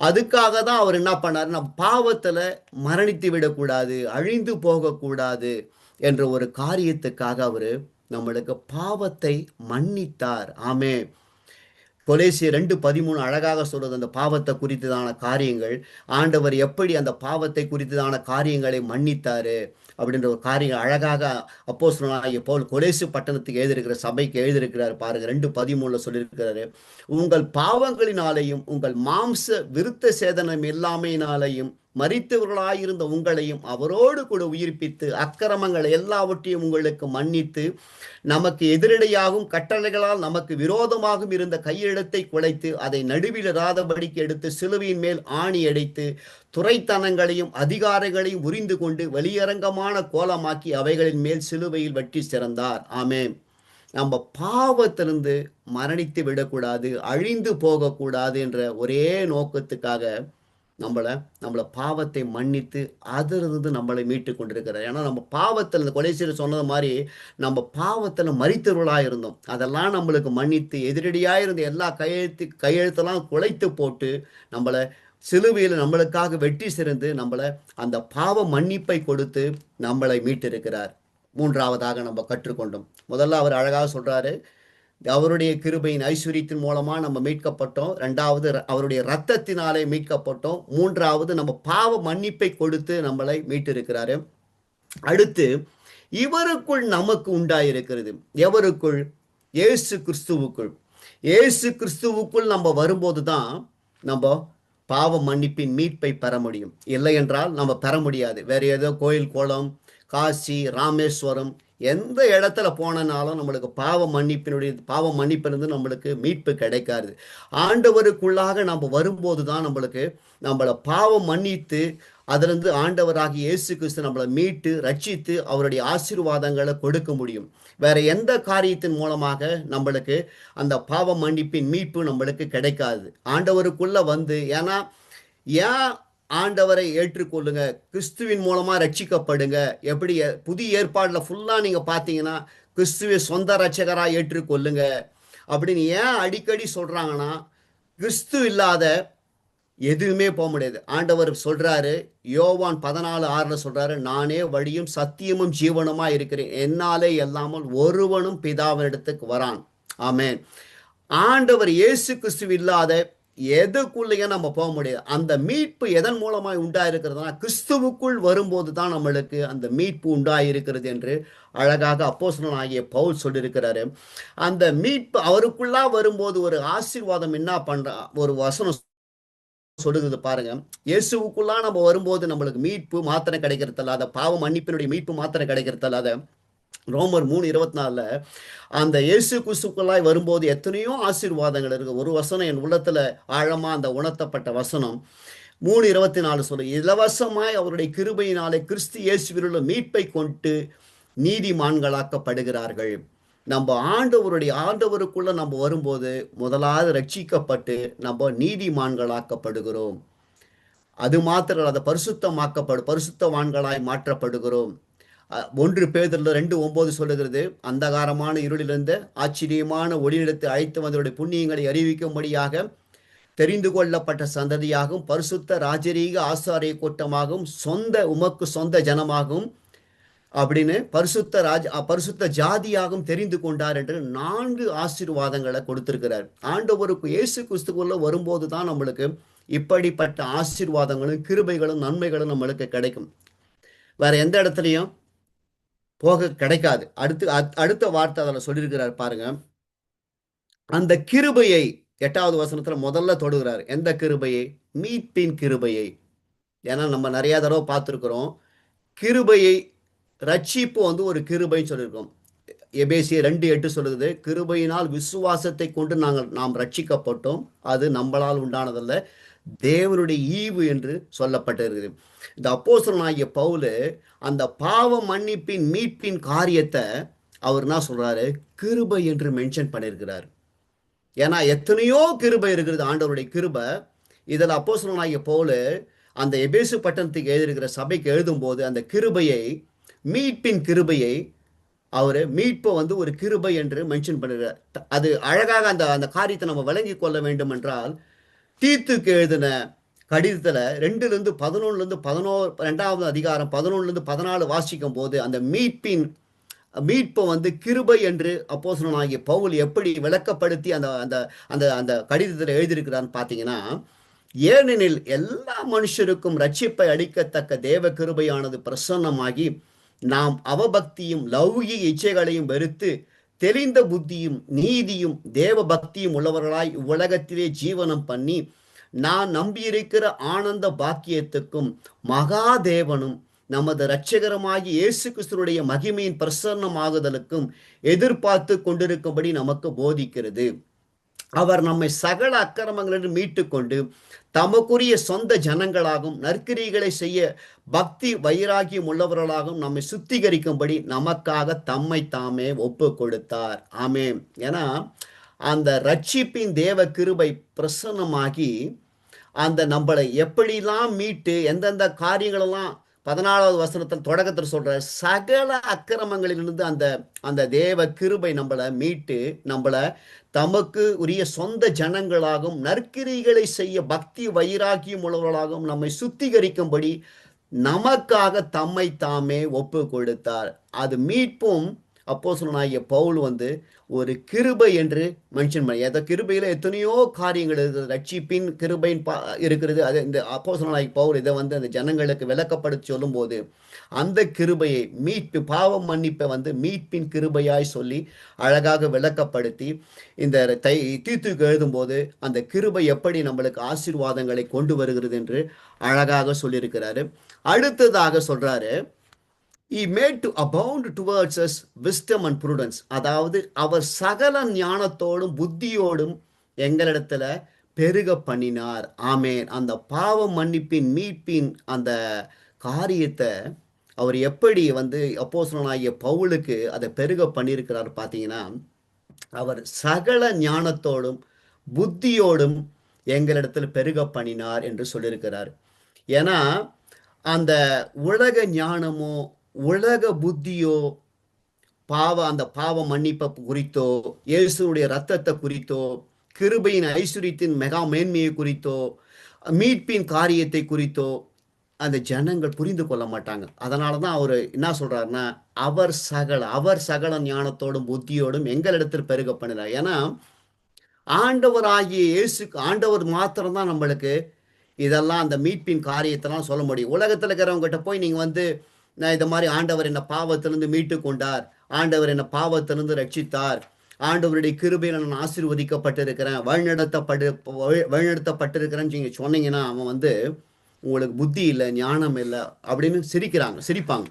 A: அதுக்காக தான் அவர் என்ன பண்ணாரு, நம்ம பாவத்துல மரணித்து விடக்கூடாது, அழிந்து போகக்கூடாது என்ற ஒரு காரியத்துக்காக அவரு நம்மளுக்கு பாவத்தை மன்னித்தார். ஆமே. கொலேசியர் 2:13 அழகாக சொல்றது அந்த பாவத்தை குறித்ததான காரியங்கள், ஆண்டவர் எப்படி அந்த பாவத்தை குறித்ததான காரியங்களை மன்னித்தாரு அப்படின்ற ஒரு காரியம் அழகாக அப்போஸ்தலனாகிய பவுல் கொலேசு பட்டணத்துக்கு எழுதியிருக்கிற சபைக்கு எழுதியிருக்கிறார் பாருங்க. 2:13 சொல்லியிருக்கிறாரு, உங்கள் பாவங்களினாலேயும் உங்கள் மாம்ச விருத்த சேதனம் இல்லாமையினாலேயும் மரித்தவர்களாயிருந்த உங்களையும் அவரோடு கூட உயிர்ப்பித்து அக்கிரமங்கள் எல்லாவற்றையும் உங்களுக்கு மன்னித்து நமக்கு எதிரடையாகும் கட்டளைகளால் நமக்கு விரோதமாகவும் இருந்த கையெழுத்தை குலைத்து அதை நடுவில் இராதபடிக்கு எடுத்து சிலுவையின் மேல் ஆணி அடித்து துரைத்தனங்களையும் அதிகாரங்களையும் உரிந்து கொண்டு வெளியரங்கமான கோலமாக்கி அவைகளின் மேல் சிலுவையில் வெட்டி சிறந்தார். ஆமென். நம்ம பாவத்திலிருந்து மரணித்து விடக்கூடாது, அழிந்து போகக்கூடாது என்ற ஒரே நோக்கத்துக்காக நம்மளை பாவத்தை மன்னித்து அதிலிருந்து நம்மளை மீட்டு கொண்டிருக்கிறார். ஏன்னா நம்ம பாவத்தில், இந்த கொலைசீர் சொன்னது மாதிரி, நம்ம பாவத்தில் மரித்தவர்களாக இருந்தோம். அதெல்லாம் நம்மளுக்கு மன்னித்து எதிரடியாக இருந்த எல்லா கையெழுத்தெல்லாம் குலைத்து போட்டு நம்மளை சிலுவையில் நம்மளுக்காக வெட்டி சிறந்து நம்மளை அந்த பாவ மன்னிப்பை கொடுத்து நம்மளை மீட்டிருக்கிறார். 3வதாக நம்ம கற்றுக்கொண்டோம். முதல்ல அவர் அழகாக சொல்றாரு, அவருடைய கிருபையின் ஐஸ்வர்யத்தின் மூலமா நம்ம மீட்கப்பட்டோம். 2வது அவருடைய ரத்தத்தினாலே மீட்கப்பட்டோம். 3வது நம்ம பாவ மன்னிப்பை கொடுத்து நம்மளை மீட்டிருக்கிறாரு. அடுத்து இவருக்குள் நமக்கு உண்டாயிருக்கிறது. எவருக்குள்? இயேசு கிறிஸ்துவுக்குள். இயேசு கிறிஸ்துவுக்குள் நம்ம வரும்போது தான் நம்ம பாவ மன்னிப்பின் மீட்பை பெற முடியும். இல்லை என்றால் நம்ம பெற முடியாது. வேற ஏதோ கோயில், குளம், காசி, ராமேஸ்வரம் எந்த இடத்துல போனனாலும் நம்மளுக்கு பாவ மன்னிப்பிலிருந்து நம்மளுக்கு மீட்பு கிடைக்காது. ஆண்டவருக்குள்ளாக நம்ம வரும்போது தான் நம்மளை பாவம் மன்னித்து அதிலிருந்து ஆண்டவராகிய இயேசு கிறிஸ்து நம்மளை மீட்டு ரட்சித்து அவருடைய ஆசீர்வாதங்களை கொடுக்க முடியும். வேற எந்த காரியத்தின் மூலமாக நம்மளுக்கு அந்த பாவ மன்னிப்பின் மீட்பு நம்மளுக்கு கிடைக்காது. ஆண்டவருக்குள்ள ஏன்னா ஏன் ஆண்டவரை ஏற்றுக்கொள்ளுங்க, கிறிஸ்துவின் மூலமா ரட்சிக்கப்படுங்க. எப்படி புதிய ஏற்பாடுல ஃபுல்லா நீங்க பார்த்தீங்கன்னா கிறிஸ்துவை சொந்த ரட்சகரா ஏற்றுக்கொள்ளுங்க அப்படின்னு ஏன் அடிக்கடி சொல்றாங்கன்னா, கிறிஸ்து இல்லாத எதுவுமே போக முடியாது. ஆண்டவர் சொல்றாரு, யோவான் 14:6 சொல்றாரு, நானே வழியும் சத்தியமும் ஜீவனுமா இருக்கிறேன், என்னாலே இல்லாமல் ஒருவனும் பிதாவினிடத்துக்கு வரான். ஆமென். ஆண்டவர் இயேசு கிறிஸ்து இல்லாத எதுக்குள்ளேயே நம்ம போக முடியாது. அந்த மீட்பு எதன் மூலமாய் உண்டாயிருக்கிறதுனா கிறிஸ்துவுக்குள் வரும்போது தான் நம்மளுக்கு அந்த மீட்பு உண்டாயிருக்கிறது என்று அழகாக அப்போஸ்தலனாகிய பவுல் சொல்லியிருக்கிறாரு. அந்த மீட்பு அவருக்குள்ளா வரும்போது ஒரு ஆசீர்வாதம் என்ன பண்ற ஒரு வசனம் சொல்லுகிறது பாருங்க. இயேசுவுக்குள்ளா நம்ம வரும்போது நம்மளுக்கு மீட்பு மாத்திரம் கிடைக்கிறது அல்லாத, பாவ மன்னிப்பினுடைய மீட்பு மாத்திரம் கிடைக்கிறது அல்லாத, ரோமர் 3:24 அந்த இயேசு கிறிஸ்துக்குள்ளாய் வரும்போது எத்தனையோ ஆசீர்வாதங்கள் இருக்கு. ஒரு வசனம் என் உள்ளத்துல ஆழமா அந்த உணர்த்தப்பட்ட வசனம் 3:24 சொல்லு, இலவசமாய் அவருடைய கிருபையினாலே கிறிஸ்து இயேசுவிலுள்ள மீட்பை கொண்டு நீதிமான்களாக்கப்படுகிறார்கள். நம்ம ஆண்டவருக்குள்ள நம்ம வரும்போது முதலாவது ரட்சிக்கப்பட்டு நம்ம நீதிமான்களாக்கப்படுகிறோம். அது மாத்திரம் அல்ல, பரிசுத்தவான்களாய் மாற்றப்படுகிறோம். 1 பேதுரு 2:9 சொல்லுகிறது, அந்தகாரமான இருளிலிருந்து ஆச்சரியமான ஒளியிடத்தை அழைத்து வந்தவருடைய புண்ணியங்களை அறிவிக்கும்படியாக தெரிந்து கொள்ளப்பட்ட சந்ததியாகவும் பரிசுத்த ராஜரீக ஆசாரிய கூட்டமாகவும் உமக்கு சொந்த ஜனமாகவும் அப்படின்னு பரிசுத்த ஜாதியாகவும் தெரிந்து கொண்டார் என்று 4 ஆசீர்வாதங்களை கொடுத்திருக்கிறார். ஆண்டவருக்கு இயேசு கிறிஸ்துக்குள்ள வரும்போது தான் நம்மளுக்கு இப்படிப்பட்ட ஆசீர்வாதங்களும் கிருபைகளும் நன்மைகளும் நம்மளுக்கு கிடைக்கும். வேற எந்த இடத்துலையும் போக கிடைக்காது. அடுத்த வார்த்தை அதில் சொல்லியிருக்கிறார் பாருங்க. அந்த கிருபையை 8வது வசனத்துல முதல்ல தொடுகிறார். எந்த கிருபையை? மீட்பின் கிருபையை. ஏன்னா நம்ம நிறைய தடவை பார்த்துருக்கிறோம், கிருபையை ரட்சிப்பு ஒரு கிருபைன்னு சொல்லியிருக்கோம். எபேசியர் 2:8 சொல்லுது, கிருபையினால் விசுவாசத்தை கொண்டு நாம் ரட்சிக்கப்பட்டோம், அது நம்மளால் உண்டானதல்ல, தேவனுடைய ஈவு என்று சொல்லப்பட்டிருக்கிறது. இந்த அப்போஸ்தலனாகிய பவுல் அந்த பாவ மன்னிப்பின் மீட்பின் காரியத்தை அவர் என்ன சொல்றாரு? கிருபை என்று மென்ஷன் பண்ணியிருக்கிறார். ஏன்னா எத்தனையோ கிருபை இருக்கிறது, ஆண்டவருடைய கிருபை. இதில் அப்போஸ்தலனாகிய பவுல் அந்த எபேசு பட்டணத்துக்கு எழுதியிருக்கிற சபைக்கு எழுதும்போது அந்த கிருபையை, மீட்பின் கிருபையை, அவர் மீட்பை ஒரு கிருபை என்று மென்ஷன் பண்ணுறார். அது அழகாக அந்த காரியத்தை நம்ம விளங்கி கொள்ள வேண்டும் என்றால், தீத்துக்கு எழுதின கடிதத்தில் 2:11 2வது அதிகாரம் 11-14 வாசிக்கும் போது அந்த மீட்பை கிருபை என்று அப்போஸ்தலனாகிய பவுல் எப்படி விளக்கப்படுத்தி அந்த அந்த அந்த அந்த கடிதத்தில் எழுதியிருக்கிறான்னு பார்த்தீங்கன்னா, ஏனெனில் எல்லா மனுஷருக்கும் ரட்சிப்பை அளிக்கத்தக்க தேவ கிருபையானது பிரசன்னமாகி நாம் அவபக்தியும் லௌகிக இச்சைகளையும் வெறுத்து தெளிந்த புத்தியும் நீதியும் தேவ பக்தியும் உள்ளவர்களாய் உலகத்திலே ஜீவனம் பண்ணி நான் நம்பியிருக்கிற ஆனந்த பாக்கியத்துக்கும் மகாதேவனும் நமது இரட்சகரமாகி இயேசு கிறிஸ்துவுடைய மகிமையின் பிரசன்னமாகுதலுக்கும் எதிர்பார்த்து கொண்டிருக்கும்படி நமக்கு போதிக்கிறது. அவர் நம்மை சகல அக்கிரமங்களிலிருந்து மீட்டு கொண்டு தமக்குரிய சொந்த ஜனங்களாகவும் நற்கிரிகளை செய்ய பக்தி வைராகியம் உள்ளவர்களாகவும் நம்மை சுத்திகரிக்கும்படி நமக்காக தம்மை தாமே ஒப்பு கொடுத்தார். ஆமென். ஏன்னா அந்த ரட்சிப்பின் தேவ கிருபை பிரசன்னமாகி அந்த நம்மளை எப்படிலாம் மீட்டு எந்தெந்த காரியங்களெல்லாம் 14வது வசனத்தில் தொடக்கத்தில் சொல்ற சகல அக்கிரமங்களிலிருந்து அந்த தேவ கிருபை நம்மளை மீட்டு நம்மளை தமக்கு உரிய சொந்த ஜனங்களாகவும் நற்கிரிகளை செய்ய பக்தி வைராக்கியம் உள்ளவர்களாகவும் நம்மை சுத்திகரிக்கும்படி நமக்காக தம்மை தாமே ஒப்பு கொடுத்தார். அது மீட்பும் அப்போஸ்தலனாகிய பவுல் ஒரு கிருபை என்று மென்ஷன் பண்ணி, அந்த கிருபையில் எத்தனையோ காரியங்கள் இருக்குது. ரட்சிப்பின் கிருபையின் இருக்கிறது. அது இந்த அப்போஸ்தலனாகிய பவுல் இதை அந்த ஜனங்களுக்கு விளக்கப்படுத்தி சொல்லும்போது அந்த கிருபையை மீட்பு பாவம் மன்னிப்பை மீட்பின் கிருபையாய் சொல்லி அழகாக விளக்கப்படுத்தி இந்த தீத்துக்கு எழுதும்போது அந்த கிருபை எப்படி நம்மளுக்கு ஆசீர்வாதங்களை கொண்டு வருகிறது என்று அழகாக சொல்லியிருக்கிறாரு. அடுத்ததாக சொல்றாரு, He made to abound towards us wisdom and prudence. அதாவது அவர் சகல ஞானத்தோடும் புத்தியோடும் எங்களிடத்துல பெருக பண்ணினார். ஆமேன். அந்த பாவ மன்னிப்பின் மீட்பின் அந்த காரியத்தை அவர் எப்படி அப்போஸ்தலனாகிய பவுலுக்கு அதை பெருக பண்ணியிருக்கிறார் பார்த்தீங்கன்னா, அவர் சகல ஞானத்தோடும் புத்தியோடும் எங்களிடத்தில் பெருக பண்ணினார் என்று சொல்லியிருக்கிறார். ஏன்னா அந்த உலக ஞானமோ உலக புத்தியோ அந்த பாவ மன்னிப்பை குறித்தோ இயேசுடைய ரத்தத்தை குறித்தோ கிருபையின் ஐஸ்வரியத்தின் மெகா மேன்மையை குறித்தோ மீட்பின் காரியத்தை குறித்தோ அந்த ஜனங்கள் புரிந்து கொள்ள மாட்டாங்க. அதனால தான் அவர் என்ன சொல்றாருன்னா, அவர் சகல ஞானத்தோடும் புத்தியோடும் எங்களிடத்தில் பெருக பண்ணினார். ஏன்னா ஆண்டவராகிய ஆண்டவர் மாத்திரம்தான் நம்மளுக்கு இதெல்லாம் அந்த மீட்பின் காரியத்தெல்லாம் சொல்ல முடியும். உலகத்தில் இருக்கிறவங்ககிட்ட போய் நீங்கள் நான் இந்த மாதிரி ஆண்டவர் என்னை பாவத்திலிருந்து மீட்டு கொண்டார், ஆண்டவர் என்னை பாவத்திலிருந்து ரட்சித்தார், ஆண்டவருடைய கிருபையில நான் ஆசீர்வதிக்கப்பட்டிருக்கிறேன், வழிநடத்தப்பட்டிருக்கிறேன்னு நீங்க சொன்னீங்கன்னா அவன் வந்து உங்களுக்கு புத்தி இல்லை, ஞானம் இல்லை அப்படின்னு சிரிப்பாங்க.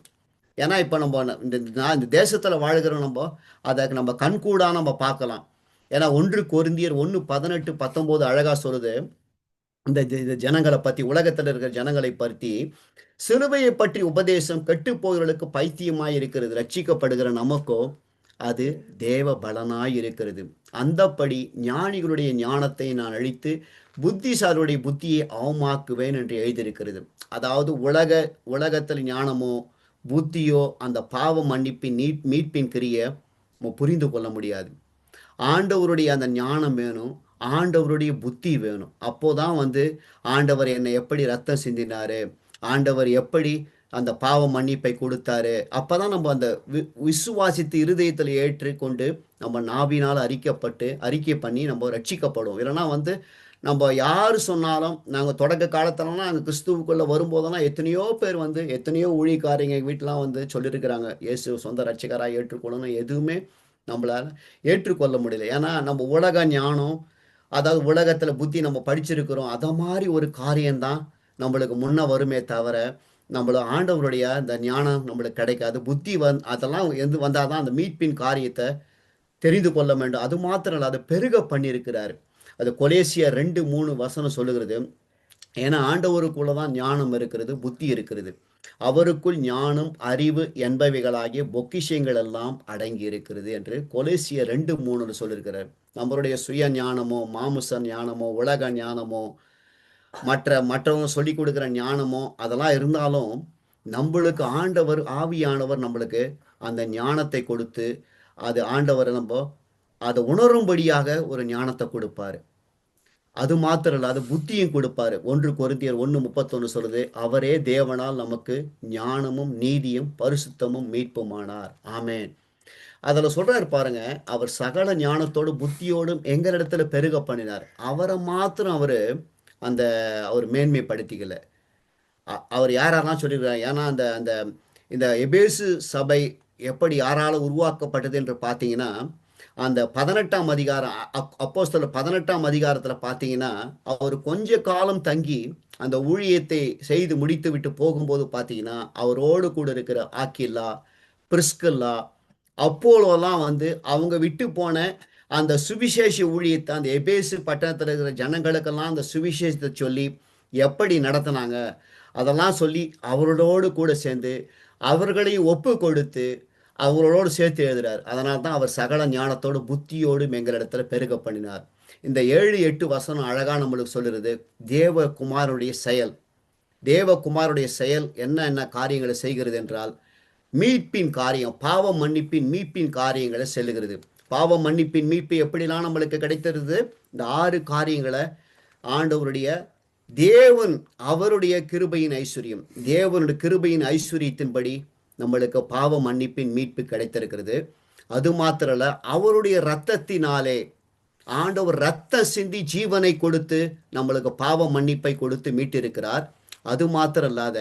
A: ஏன்னா இப்போ நம்ம இந்த தேசத்தில் வாழ்கிற நம்ம அதை நம்ம கண்கூடா நம்ம பார்க்கலாம். ஏன்னா 1 கொரிந்தியர் 1:18-19 அழகா சொல்லுது. இந்த ஜனங்களை பத்தி, உலகத்தில் இருக்கிற ஜனங்களை பற்றி, சிலுவையை பற்றி உபதேசம் கெட்டு போகிறவர்களுக்கு பைத்தியமாய் இருக்கிறது, ரட்சிக்கப்படுகிற நமக்கோ அது தேவ பலனாய் இருக்கிறது. அந்தப்படி ஞானிகளுடைய ஞானத்தை நான் அழித்து புத்திசாலியுடைய புத்தியை அவமாக்குவேன் என்று எழுதியிருக்கிறது. அதாவது உலகத்தில் ஞானமோ புத்தியோ அந்த பாவ மன்னிப்பின் மீட்பின் கிரிய புரிந்து கொள்ள முடியாது. ஆண்டவருடைய அந்த ஞானம் வேணும், ஆண்டவருடைய புத்தி வேணும். அப்போதான் வந்து ஆண்டவர் என்னை எப்படி ரத்தம் சிந்தினாரு, ஆண்டவர் எப்படி அந்த பாவ மன்னிப்பை கொடுத்தாரு, அப்பதான் நம்ம அந்த விசுவாசித்து இருதயத்தில் ஏற்றுக்கொண்டு நம்ம நாவினால் அறிக்கை பண்ணி நம்ம ரட்சிக்கப்படும். இல்லைன்னா வந்து நம்ம யார் சொன்னாலும், நாங்கள் தொடக்க காலத்துலலாம் நாங்கள் கிறிஸ்துவுக்குள்ளே வரும்போதெல்லாம் எத்தனையோ பேர் வந்து எத்தனையோ ஊழியக்காரங்க வீட்டிலாம் வந்து சொல்லியிருக்கிறாங்க, இயேசு சொந்த ரட்சகராக ஏற்றுக்கொள்ளணும். எதுவுமே நம்மளால் ஏற்றுக்கொள்ள முடியல. ஏன்னா நம்ம உலக ஞானம், அதாவது உலகத்தில் புத்தி நம்ம படிச்சிருக்கிறோம், அதை மாதிரி ஒரு காரியம்தான் நம்மளுக்கு முன்ன வருமே தவிர நம்மள ஆண்டவருடைய அந்த ஞானம் நம்மளுக்கு கிடைக்காது. புத்தி அதெல்லாம் வந்தால் தான் அந்த மீட்பின் காரியத்தை தெரிந்து கொள்ள வேண்டும். அது மாத்திரம் இல்லை, அதை பெருக பண்ணியிருக்கிறார். அது கொலேசியர் 2:3 சொல்லுகிறது. ஏன்னா ஆண்டவருக்குள்ள தான் ஞானம் இருக்கிறது, புத்தி இருக்கிறது. அவருக்குள் ஞானம் அறிவு என்பவைகளாகிய பொக்கிஷங்கள் எல்லாம் அடங்கி இருக்கிறது என்று கொலேசியர் 2:3 சொல்லியிருக்கிறார். நம்மளுடைய சுய ஞானமோ மாமுச ஞானமோ உலக ஞானமோ மற்றவங்க சொல்லி கொடுக்குற ஞானமோ அதெல்லாம் இருந்தாலும் நம்மளுக்கு ஆண்டவர் ஆவியானவர் நம்மளுக்கு அந்த ஞானத்தை கொடுத்து அது ஆண்டவரை நம்ம அதை உணரும்படியாக ஒரு ஞானத்தை கொடுப்பாரு. அது மாத்திரம் இல்ல, அது புத்தியும் கொடுப்பாரு. 1 கொரிந்தியர் 1:31 சொல்லுது, அவரே தேவனால் நமக்கு ஞானமும் நீதியும் பரிசுத்தமும் மீட்புமானார். ஆமேன். அதில் சொல்றாரு பாருங்க, அவர் சகல ஞானத்தோடு புத்தியோடும் எங்களிடத்துல பெருக பண்ணினார். அவரை மாத்திரம் அந்த அவர் மேன்மைப்படுத்திக்கல. அவர் யாரெல்லாம் சொல்லியிருக்கிறார். ஏன்னா அந்த அந்த இந்த எபேசு சபை எப்படி யாரால உருவாக்கப்பட்டது என்று பார்த்தீங்கன்னா, அந்த 18ஆம் அதிகாரம் அப்போஸ்தலர் 18ஆம் அதிகாரத்தில் பார்த்தீங்கன்னா, அவர் கொஞ்ச காலம் தங்கி அந்த ஊழியத்தை செய்து முடித்து விட்டு போகும்போது பார்த்தீங்கன்னா, அவரோடு கூட இருக்கிற ஆக்கில்லா, பிரிஸ்கில்லா, அப்போலோலாம் வந்து அவங்க விட்டு போன அந்த சுவிசேஷ ஊழியத்தை அந்த எபேசு பட்டணத்தில் இருக்கிற ஜனங்களுக்கெல்லாம் அந்த சுவிசேஷத்தை சொல்லி எப்படி நடத்தினாங்க அதெல்லாம் சொல்லி அவர்களோடு கூட சேர்ந்து அவர்களையும் ஒப்பு கொடுத்து அவர்களோடு சேர்த்து எழுதுறார். அதனால தான் அவர் சகல ஞானத்தோடு புத்தியோடும் எங்களிடத்துல பெருக பண்ணினார். இந்த 7-8 அழகா நம்மளுக்கு சொல்லுறது தேவகுமாருடைய செயல். தேவகுமாருடைய செயல் என்ன காரியங்களை செய்கிறது என்றால், மீட்பின் காரியம், பாவ மன்னிப்பின் மீட்பின் காரியங்களை செல்லுகிறது. பாவ மன்னிப்பின் மீட்பு எப்படிலாம் நம்மளுக்கு கிடைத்திருது? இந்த 6 காரியங்களை ஆண்டவருடைய தேவன் அவருடைய கிருபையின் ஐஸ்வர்யம், தேவனுடைய கிருபையின் ஐஸ்வர்யத்தின்படி நம்மளுக்கு பாவ மன்னிப்பின் மீட்பு கிடைத்திருக்கிறது. அது மாத்திரல்ல, அவருடைய இரத்தத்தினாலே ஆண்டவர் ரத்த சிந்தி ஜீவனை கொடுத்து நம்மளுக்கு பாவ மன்னிப்பை கொடுத்து மீட்டிருக்கிறார். அது மாத்திரம் இல்லாத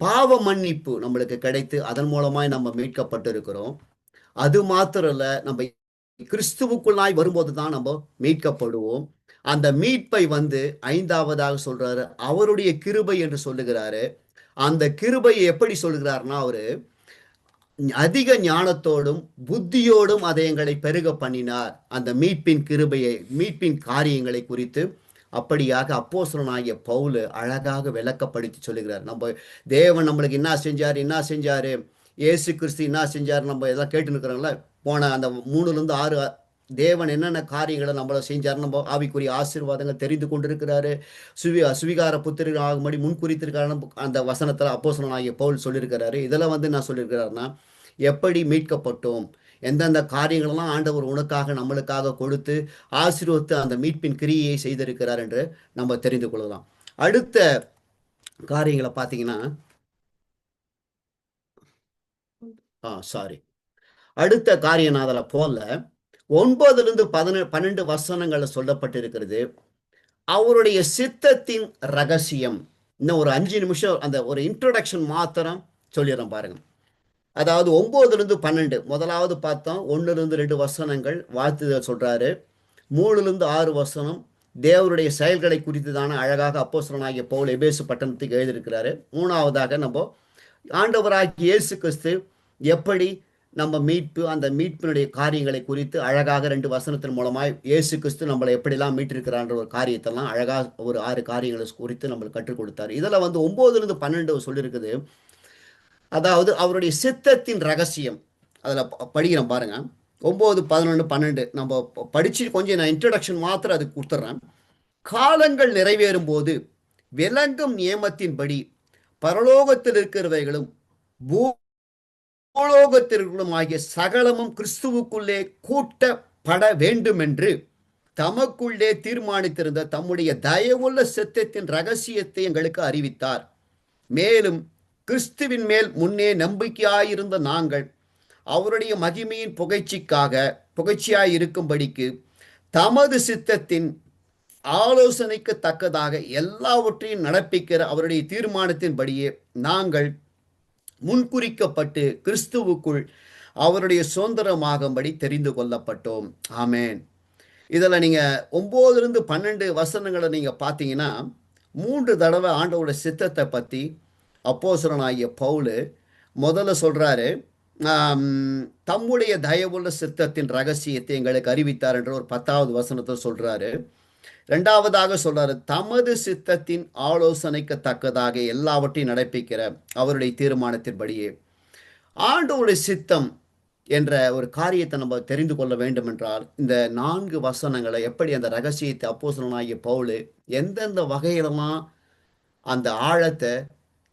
A: பாவ மன்னிப்பு நம்மளுக்கு கிடைத்து அதன் மூலமாய் நம்ம மீட்கப்பட்டிருக்கிறோம். அது மாத்திரம் இல்ல, நம்ம கிறிஸ்துவுக்குள்ளாய் வரும்போது தான் நம்ம மீட்கப்படுவோம். அந்த மீட்பை வந்து 5ஆவதாக சொல்றாரு, அவருடைய கிருபை என்று சொல்லுகிறாரு. அந்த கிருபையை எப்படி சொல்லுகிறார்னா, அவரு அதிக ஞானத்தோடும் புத்தியோடும் அதை எங்களை பெருக பண்ணினார். அந்த மீட்பின் கிருபையை, மீட்பின் காரியங்களை குறித்து அப்படியாக அப்போஸ்தலனாகிய பவுல் அழகாக விளக்கப்படுத்தி சொல்லுகிறார். நம்ம தேவன் நம்மளுக்கு என்ன செஞ்சாரு, இயேசு கிறிஸ்து என்ன செஞ்சார், நம்ம எல்லாம் கேட்டு இருக்கிறோம்ல. போன அந்த 3-6 தேவன் என்னென்ன காரியங்களை நம்மளை செஞ்சார், நம்ம ஆவிக்குரிய ஆசீர்வாதங்கள் தெரிந்து கொண்டிருக்கிறாரு. சுவிகார புத்திரர்கள் ஆகும்படி முன்குறித்திருக்காரு அந்த வசனத்தில் அப்போஸ்தலனாகிய பவுல் சொல்லியிருக்கிறாரு. இதெல்லாம் வந்து நான் சொல்லியிருக்கிறாருன்னா, எப்படி மீட்கப்பட்டோம், எந்தெந்த காரியங்களெல்லாம் ஆண்டவர் உனக்காக நம்மளுக்காக கொடுத்து ஆசீர்வதித்து அந்த மீட்பின் கிரியை செய்திருக்கிறார் என்று நம்ம தெரிந்து கொள்ளலாம். அடுத்த காரியங்களை பார்த்தீங்கன்னா, அடுத்த காரியம் நான் அதில் போல 9-12 சொல்லப்பட்டிருக்கிறது, அவருடைய சித்தத்தின் ரகசியம். இன்னும் ஒரு 5 நிமிஷம் அந்த ஒரு இன்ட்ரோடக்ஷன் மாத்திரம் சொல்லிடுறேன் பாருங்க. அதாவது 9-12 முதலாவது பார்த்தோம், 1-2 வசனங்கள் வாழ்த்துதல் சொல்றாரு. 3-6 வசனம் தேவருடைய செயல்களை குறித்து தானே அழகாக அப்போஸ்தலனாகிய பவுல் எபேசு பட்டணத்துக்கு எழுதியிருக்கிறாரு. மூணாவதாக நம்ம ஆண்டவராகிய இயேசு கிறிஸ்து எப்படி நம்ம மீட்பு, அந்த மீட்பினுடைய காரியங்களை குறித்து அழகாக 2 வசனத்தின் மூலமாய் இயேசு கிறிஸ்து நம்மளை எப்படிலாம் மீட்டிருக்கிறான்ற ஒரு காரியத்தெல்லாம் அழகாக ஒரு 6 காரியங்களை குறித்து நம்மளுக்கு கற்றுக் கொடுத்தாரு. இதில் வந்து 9-12 சொல்லியிருக்குது. அதாவது அவருடைய சித்தத்தின் ரகசியம். அதில் படிக்கிறோம் பாருங்க. 9, 11, 12 நம்ம படிச்சு கொஞ்சம் நான் இன்ட்ரடக்ஷன் மாத்திரம் அதுக்கு கொடுத்துட்றேன். காலங்கள் நிறைவேறும் போது விளங்கும் நியமத்தின்படி பரலோகத்தில் இருக்கிறவைகளும் பூலோகத்திற்குள்ளும் ஆகிய சகலமும் கிறிஸ்துவுக்குள்ளே கூட்டப்பட வேண்டும் என்று தமக்குள்ளே தீர்மானித்திருந்த தம்முடைய தயவுள்ள சித்தத்தின் ரகசியத்தை எங்களுக்கு அறிவித்தார். மேலும் கிறிஸ்துவின் மேல் முன்னே நம்பிக்கையாயிருந்த நாங்கள் அவருடைய மகிமையின் புகழ்ச்சியாய் இருக்கும்படிக்கு தமது சித்தத்தின் ஆலோசனைக்கு தக்கதாக எல்லாவற்றையும் நடப்பிக்கிற அவருடைய தீர்மானத்தின்படியே நாங்கள் முன்குறிக்கப்பட்டு கிறிஸ்துவுக்குள் அவருடைய சுதந்திரமாகும்படி தெரிந்து கொள்ளப்பட்டோம். ஆமேன். இதில் நீங்கள் 9-12 வசனங்களை நீங்கள் பார்த்தீங்கன்னா 3 தடவை ஆண்டவருடைய சித்தத்தை பற்றி அப்போஸ்தலனாகிய பவுல் முதல்ல சொல்கிறாரு, தம்முடைய தயவுள்ள சித்தத்தின் ரகசியத்தை எங்களுக்கு அறிவித்தார் என்ற ஒரு 10வது வசனத்தை சொல்கிறாரு. ரெண்டாவதாக சொல்றாரு, தமது சித்தத்தின் ஆலோசனைக்கு தக்கதாக எல்லாவற்றையும் நடப்பிக்கிற அவருடைய தீர்மானத்தின்படியே. ஆண்டவருடைய சித்தம் என்ற ஒரு காரியத்தை நம்ம தெரிந்து கொள்ள வேண்டும் என்றால் இந்த 4 வசனங்களை எப்படி அந்த ரகசியத்தை அப்போஸ்தலனாகிய பவுல் எந்தெந்த வகையிலலாம் அந்த ஆழத்தை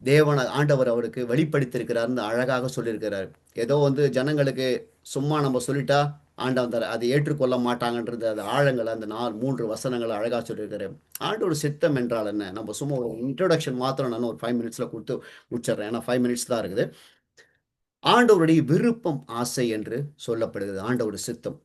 A: தேவன் ஆண்டவர் அவருக்கு வெளிப்படுத்தியிருக்கிறார்னு அழகாக சொல்லியிருக்கிறார். ஏதோ வந்து ஜனங்களுக்கு சும்மா நம்ம சொல்லிட்டா ஆண்டவர் அதை ஏற்றுக்கொள்ள மாட்டாங்கன்றது அது ஆழங்கள் அந்த 3 வசனங்களை அழகாக சொல்லியிருக்காரு. ஆண்டோட சித்தம் என்றால் என்ன? நம்ம சும்மா ஒரு இன்ட்ரோடக்ஷன் மாத்திரம் நான் ஒரு 5 மினிட்ஸில் கொடுத்து முடிச்சிடுறேன். ஏன்னா 5 மினிட்ஸ் தான் இருக்குது. ஆண்டவருடைய விருப்பம், ஆசை என்று சொல்லப்படுகிறது ஆண்டவருடைய சித்தம்.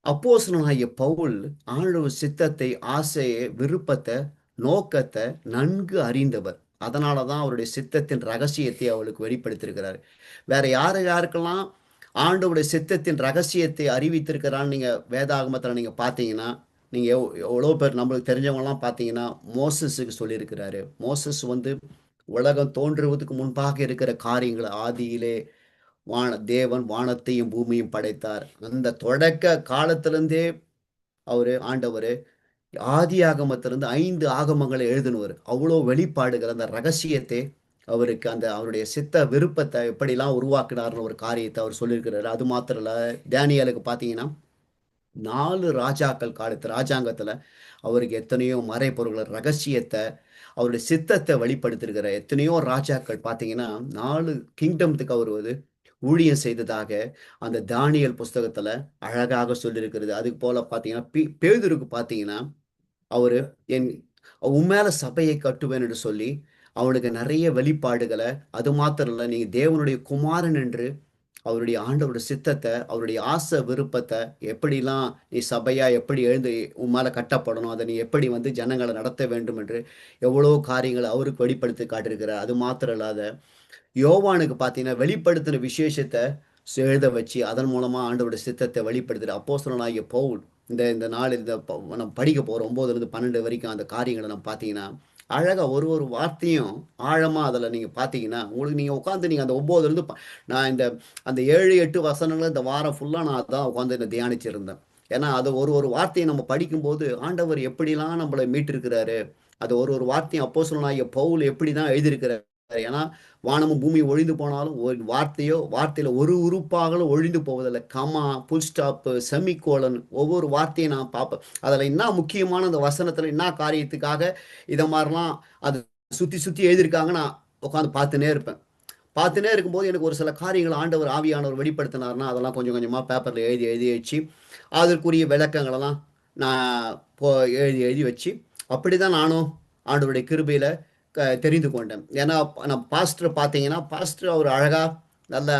A: அப்போஸ்தலனாகிய பவுல் ஆண்டவர் சித்தத்தை, ஆசையை, விருப்பத்தை, நோக்கத்தை நன்கு அறிந்தவர். அதனால தான் அவருடைய சித்தத்தின் ரகசியத்தை அவளுக்கு வெளிப்படுத்தியிருக்கிறார். வேற யாருக்கெல்லாம் ஆண்டவருடைய சித்தத்தின் ரகசியத்தை அறிவித்திருக்கிறான்னு நீங்கள் வேதாகமத்தில் நீங்கள் பார்த்தீங்கன்னா, நீங்கள் எவ்வளோ பேர் நம்மளுக்கு தெரிஞ்சவங்கலாம் பார்த்தீங்கன்னா மோசஸுக்கு சொல்லியிருக்கிறாரு. மோசஸ் வந்து உலகம் தோன்றுவதற்கு முன்பாக இருக்கிற காரியங்களை ஆதியிலே தேவன் வானத்தையும் பூமியும் படைத்தார். அந்த தொடக்க காலத்திலிருந்தே ஆண்டவர் ஆதி ஆகமத்திலிருந்து 5 ஆகமங்களை எழுதினவர். அவ்வளோ வெளிப்பாடுகள், அந்த ரகசியத்தை அவருக்கு அவருடைய சித்த விருப்பத்தை எப்படிலாம் உருவாக்கினார்னு ஒரு காரியத்தை அவர் சொல்லியிருக்கிறாரு. அது மாத்திரம் இல்லை, டேனியலுக்கு பார்த்தீங்கன்னா 4 ராஜாக்கள் காலத்து ராஜாங்கத்தில் அவருக்கு எத்தனையோ மறைபொருள்கள், ரகசியத்தை, அவருடைய சித்தத்தை வெளிப்படுத்திருக்கிற எத்தனையோ ராஜாக்கள் பார்த்தீங்கன்னா 4 கிங்டம்த்துக்கு அவர் ஊழியம் செய்ததாக அந்த தானியல் புஸ்தகத்தில் அழகாக சொல்லியிருக்கிறது. அதுக்கு போல பார்த்தீங்கன்னா பேதுருக்கு பார்த்தீங்கன்னா அவர் உண்மையில சபையை கட்டுவேன் என்று சொல்லி அவனுக்கு நிறைய வெளிப்பாடுகளை, அது மாத்திரம் இல்லை, நீங்கள் தேவனுடைய குமாரன் என்று அவருடைய ஆண்டவருடைய சித்தத்தை, அவருடைய ஆசை விருப்பத்தை, எப்படிலாம் நீ சபையா எப்படி எழுந்து உம்மால கட்டப்படணும், அதை நீ எப்படி ஜனங்களை நடத்த வேண்டும் என்று எவ்வளோ காரியங்களை அவருக்கு வெளிப்படுத்தி காட்டியிருக்கிறார். அது மாத்திரம் இல்லாத யோவானுக்கு பார்த்தீங்கன்னா வெளிப்படுத்தின விசேஷத்தை எழுத வச்சு அதன் மூலமாக ஆண்டவருடைய சித்தத்தை வெளிப்படுத்துகிற அப்போஸ்தலனாகிய பவுல் இந்த நாள் நம்ம படிக்க போகிறோம் 9-12 வரைக்கும் அந்த காரியங்களை நம்ம பார்த்தீங்கன்னா அழகாக ஒரு வார்த்தையும் ஆழமாக அதில் நீங்கள் பார்த்தீங்கன்னா உங்களுக்கு நீங்கள் உட்காந்து நீங்கள் அந்த 9 நான் அந்த 7-8 வசனங்கள் இந்த வாரம் ஃபுல்லாக நான் அதான் உட்காந்து என்ன தியானிச்சிருந்தேன். ஏன்னா அது ஒரு வார்த்தையை நம்ம படிக்கும்போது ஆண்டவர் எப்படிலாம் நம்மளை மீட்டிருக்கிறாரு, அது ஒரு வார்த்தையும் அப்போஸ்தலனாகிய பவுல் எப்படி தான் எழுதியிருக்கிறார். ஏன்னா வானமும் பூமி ஒழிந்து போனாலும் ஒரு வார்த்தையில் ஒரு உறுப்பாகலும் ஒழிந்து போவதில்லை. கமா, புல் ஸ்டாப்பு, செமிகோலன், ஒவ்வொரு வார்த்தையும் நான் பார்ப்பேன். அதில் என்ன முக்கியமான அந்த வசனத்தில் என்ன காரியத்துக்காக இதை மாதிரிலாம் அது சுற்றி எழுதியிருக்காங்க நான் உட்காந்து பார்த்துனே இருப்பேன். பார்த்துனே இருக்கும்போது எனக்கு ஒரு சில காரியங்கள் ஆண்டவர் ஆவியானவர் வெளிப்படுத்தினார்னா அதெல்லாம் கொஞ்சம் கொஞ்சமாக பேப்பரில் எழுதி வச்சு அதற்குரிய விளக்கங்களெல்லாம் நான் எழுதி வச்சு அப்படி தான் நானும் ஆண்டவருடைய கிருபையில் தெரிந்து கொண்டேன். ஏன்னா நான் பாஸ்டர் பார்த்தீங்கன்னா பாஸ்டர் அவர் அழகாக நல்ல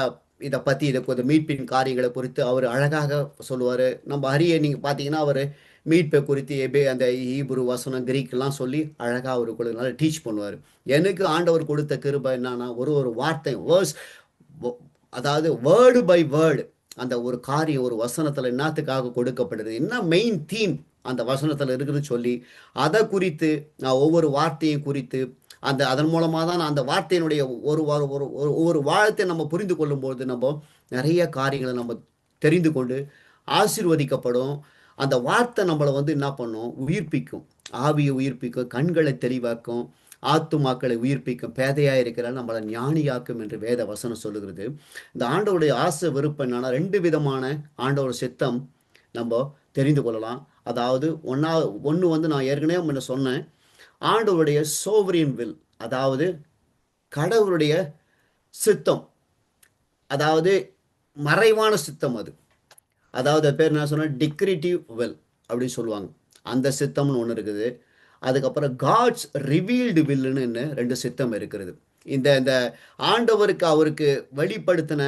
A: இதை பற்றி இதை மீட்பின் காரியங்களை குறித்து அவர் அழகாக சொல்லுவார். நம்ம நீங்கள் பார்த்தீங்கன்னா அவர் மீட்பை குறித்து அந்த ஈப்ரு வசனம் கிரீக்கெல்லாம் சொல்லி அழகாக அவருக்கு நல்லா டீச் பண்ணுவார். எனக்கு ஆண்டவர் கொடுத்த கிருபை என்னன்னா ஒரு வார்த்தை வேர்ஸ் அதாவது வேர்டு பை வேர்டு அந்த ஒரு காரியம் ஒரு வசனத்தில் என்னத்துக்காக கொடுக்கப்படுது, என்ன மெயின் தீம் அந்த வசனத்தில் இருக்குதுன்னு சொல்லி அதை குறித்து நான் ஒவ்வொரு வார்த்தையும் குறித்து அதன் மூலமாக தான் நான் அந்த வார்த்தையினுடைய ஒரு ஒவ்வொரு வாழத்தை நம்ம புரிந்து கொள்ளும்போது நம்ம நிறைய காரியங்களை நம்ம தெரிந்து கொண்டு ஆசீர்வதிக்கப்படும். அந்த வார்த்தை நம்மளை வந்து என்ன பண்ணும், உயிர்ப்பிக்கும். ஆவியை உயிர்ப்பிக்கும், கண்களை தெளிவாக்கும், ஆத்துமாக்களை உயிர்ப்பிக்கும், பேதையா இருக்கிற நம்மளை ஞானியாக்கும் என்று வேத வசனம் சொல்லுகிறது. இந்த ஆண்டவருடைய ஆசை விருப்பம் என்னன்னா, ரெண்டு விதமான ஆண்டவர் சித்தம் நம்ம தெரிந்து கொள்ளலாம். அதாவது ஒன்று வந்து நான் ஏற்கனவே முன்ன சொன்னேன், ஆண்டவருடைய சோவரின் வில், அதாவது கடவுளுடைய சித்தம், அதாவது மறைவான சித்தம். அதாவது பேர் என்ன சொன்னால் டிக்ரிட்டிவ் வில் அப்படின்னு சொல்லுவாங்க. அந்த சித்தம்னு ஒன்று இருக்குது. அதுக்கப்புறம் காட்ஸ் ரிவீல்டு வில்லுன்னு ரெண்டு சித்தம் இருக்கிறது. இந்த இந்த ஆண்டவருக்கு அவருக்கு வெளிப்படுத்தின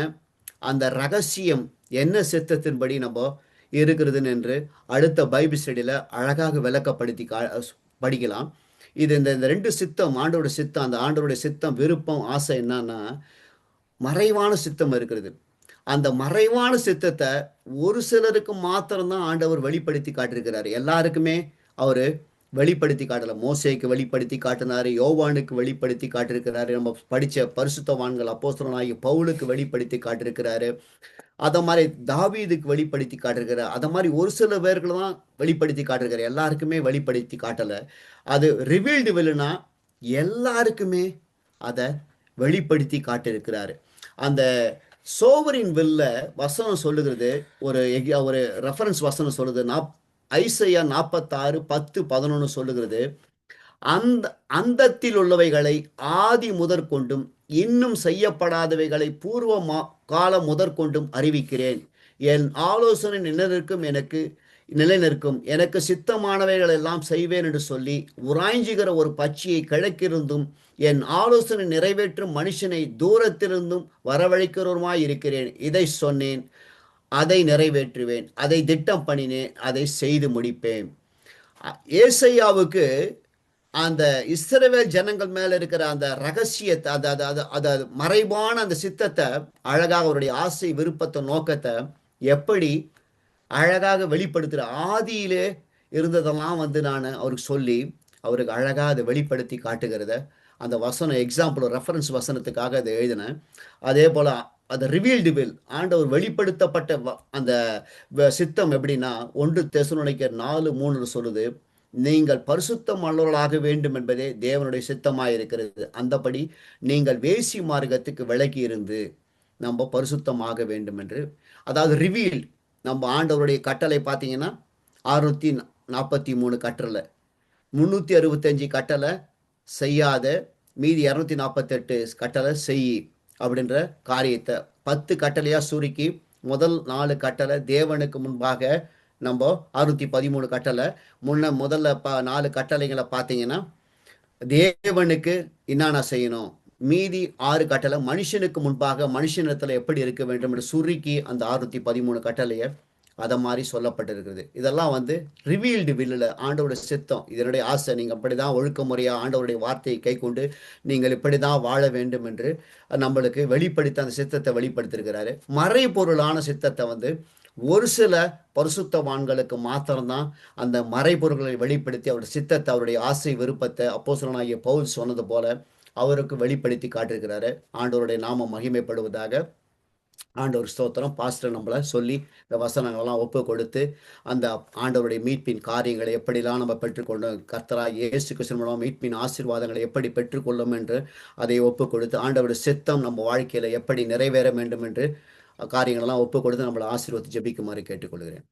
A: அந்த ரகசியம் என்ன சித்தத்தின்படி நம்ம இருக்கிறதுன்னு என்று அடுத்த பைபிள் ஸ்டடியில் அழகாக விளக்கப்படுத்தி படிக்கலாம். இது இந்த இந்த ரெண்டு சித்தம், ஆண்டோட சித்தம், அந்த ஆண்டோடைய சித்தம் விருப்பம் ஆசை என்னன்னா மறைவான சித்தம் இருக்கிறது. அந்த மறைவான சித்தத்தை ஒரு சிலருக்கு மாத்திரம்தான் ஆண்டவர் வெளிப்படுத்தி காட்டிருக்கிறார். எல்லாருக்குமே அவர் வெளிப்படுத்தி காட்டல. மோசேக்கு வெளிப்படுத்தி காட்டினாரு, யோவானுக்கு வெளிப்படுத்தி காட்டிருக்கிறாரு, நம்ம படித்த பரிசுத்தவான்கள் அப்போஸ்தலனாகிய பவுலுக்கு வெளிப்படுத்தி காட்டிருக்கிறாரு, அதை மாதிரி தாவீதுக்கு வெளிப்படுத்தி காட்டிருக்கிறார். அதை மாதிரி ஒரு சில பேர்கள் தான் வெளிப்படுத்தி காட்டிருக்கிறார், எல்லாருக்குமே வெளிப்படுத்தி காட்டலை. அது ரிவீல்டு வில்லுனா எல்லாருக்குமே அதை வெளிப்படுத்தி காட்டிருக்கிறாரு. அந்த சோவரின் வில்ல வசனம் சொல்லுகிறது, ஒரு ரெஃபரன்ஸ் வசனம் சொல்லுது, ஐசையா 46:10-11 சொல்லுகிறது. அந்தத்தில் உள்ளவைகளை ஆதி முதற்கொண்டும் இன்னும் செய்யப்படாதவைகளை பூர்வ காலம் முதற்கொண்டும் அறிவிக்கிறேன். என் ஆலோசனை நிலைநிற்கும், எனக்கு சித்தமானவைகள் எல்லாம் செய்வேன் என்று சொல்லி உராய்ஞ்சுகிற ஒரு பட்சியை கிழக்கிருந்தும் என் ஆலோசனை நிறைவேற்றும் மனுஷனை தூரத்திலிருந்தும் வரவழைக்கிறவருமாய் இருக்கிறேன். இதை சொன்னேன், அதை நிறைவேற்றுவேன், அதை திட்டம் பண்ணினேன், அதை செய்து முடிப்பேன். ஏசையாவுக்கு அந்த இஸ்ரவேல் ஜனங்கள் மேல இருக்கிற அந்த ரகசியத்தை, அந்த மறைவான அந்த சித்தத்தை அழகாக அவருடைய ஆசை விருப்பத்தை நோக்கத்தை எப்படி அழகாக வெளிப்படுத்துகிற, ஆதியிலே இருந்ததெல்லாம் வந்து நான் அவருக்கு சொல்லி அவருக்கு அழகாக அதை வெளிப்படுத்தி காட்டுகிறத அந்த வசனம் எக்ஸாம்பிள் ரெஃபரன்ஸ் வசனத்துக்காக அதை எழுதினேன். அதே போல் அந்த ரிவீல்டு வில், ஆண்டவர் வெளிப்படுத்தப்பட்ட அந்த சித்தம் எப்படின்னா 1 தெசலோனிக்கர் 4:3 சொல்லுது, நீங்கள் பரிசுத்தம் உள்ளவர்களாக வேண்டும் என்பதே தேவனுடைய சித்தமாக இருக்கிறது. அந்தபடி நீங்கள் வேசி மார்க்கத்துக்கு விலகி இருந்து நம்ம பரிசுத்தமாக வேண்டும் என்று. அதாவது ரிவீல்டு, நம்ம ஆண்டவருடைய கட்டளை பார்த்தீங்கன்னா 643 கட்டளை, 365 கட்டளை செய்யாத, மீதி 248 கட்டளை செய் அப்படின்ற காரியத்தை 10 கட்டளையாக சுருக்கி முதல் 4 கட்டளை தேவனுக்கு முன்பாக நம்ம 613 கட்டளை. முதல்ல 4 கட்டளைகளை பார்த்தீங்கன்னா தேவனுக்கு என்னென்ன செய்யணும், மீதி 6 கட்டளை மனுஷனுக்கு முன்பாக மனுஷனிடத்தில் எப்படி இருக்க வேண்டும் என்று சுருக்கி அந்த 613 கட்டளையை அதை மாதிரி சொல்லப்பட்டிருக்கிறது. இதெல்லாம் வந்து ரிவீல்டு வில்லில் ஆண்டவருடைய சித்தம், இதனுடைய ஆசை, நீங்கள் அப்படி தான் ஒழுக்க முறையாக ஆண்டவருடைய வார்த்தையை கை கொண்டு நீங்கள் இப்படி தான் வாழ வேண்டும் என்று நம்மளுக்கு வெளிப்படுத்த அந்த சித்தத்தை வெளிப்படுத்திருக்கிறாரு. மறைபொருளான சித்தத்தை வந்து ஒரு சில பரிசுத்தவான்களுக்கு மாத்திரம்தான் அந்த மறைபொருள்களை வெளிப்படுத்தி அவருடைய சித்தத்தை, அவருடைய ஆசை விருப்பத்தை அப்போஸ்தலனாகிய பவுல் சொன்னது போல அவருக்கு வெளிப்படுத்தி காட்டிருக்கிறாரு. ஆண்டவருடைய நாமம் மகிமைப்படுவதாக. ஆண்டவர் ஸ்தோத்திரம். பாஸ்டர் நம்மளை சொல்லி இந்த வசனங்கள்லாம் ஒப்பு கொடுத்து அந்த ஆண்டவருடைய மீட்பின் காரியங்களை எப்படிலாம் நம்ம பெற்றுக்கொண்டோம், கர்த்தராகிய இயேசு கிறிஸ்து மூலம் மீட்பின் ஆசீர்வாதங்களை எப்படி பெற்றுக்கொள்ளும் என்று அதை ஒப்பு கொடுத்து ஆண்டவருடைய சித்தம் நம்ம வாழ்க்கையில் எப்படி நிறைவேற வேண்டும் என்று காரியங்களெல்லாம் ஒப்பு கொடுத்து நம்மளை ஆசீர்வதித்து ஜெபிக்குமாறு கேட்டுக்கொள்கிறேன்.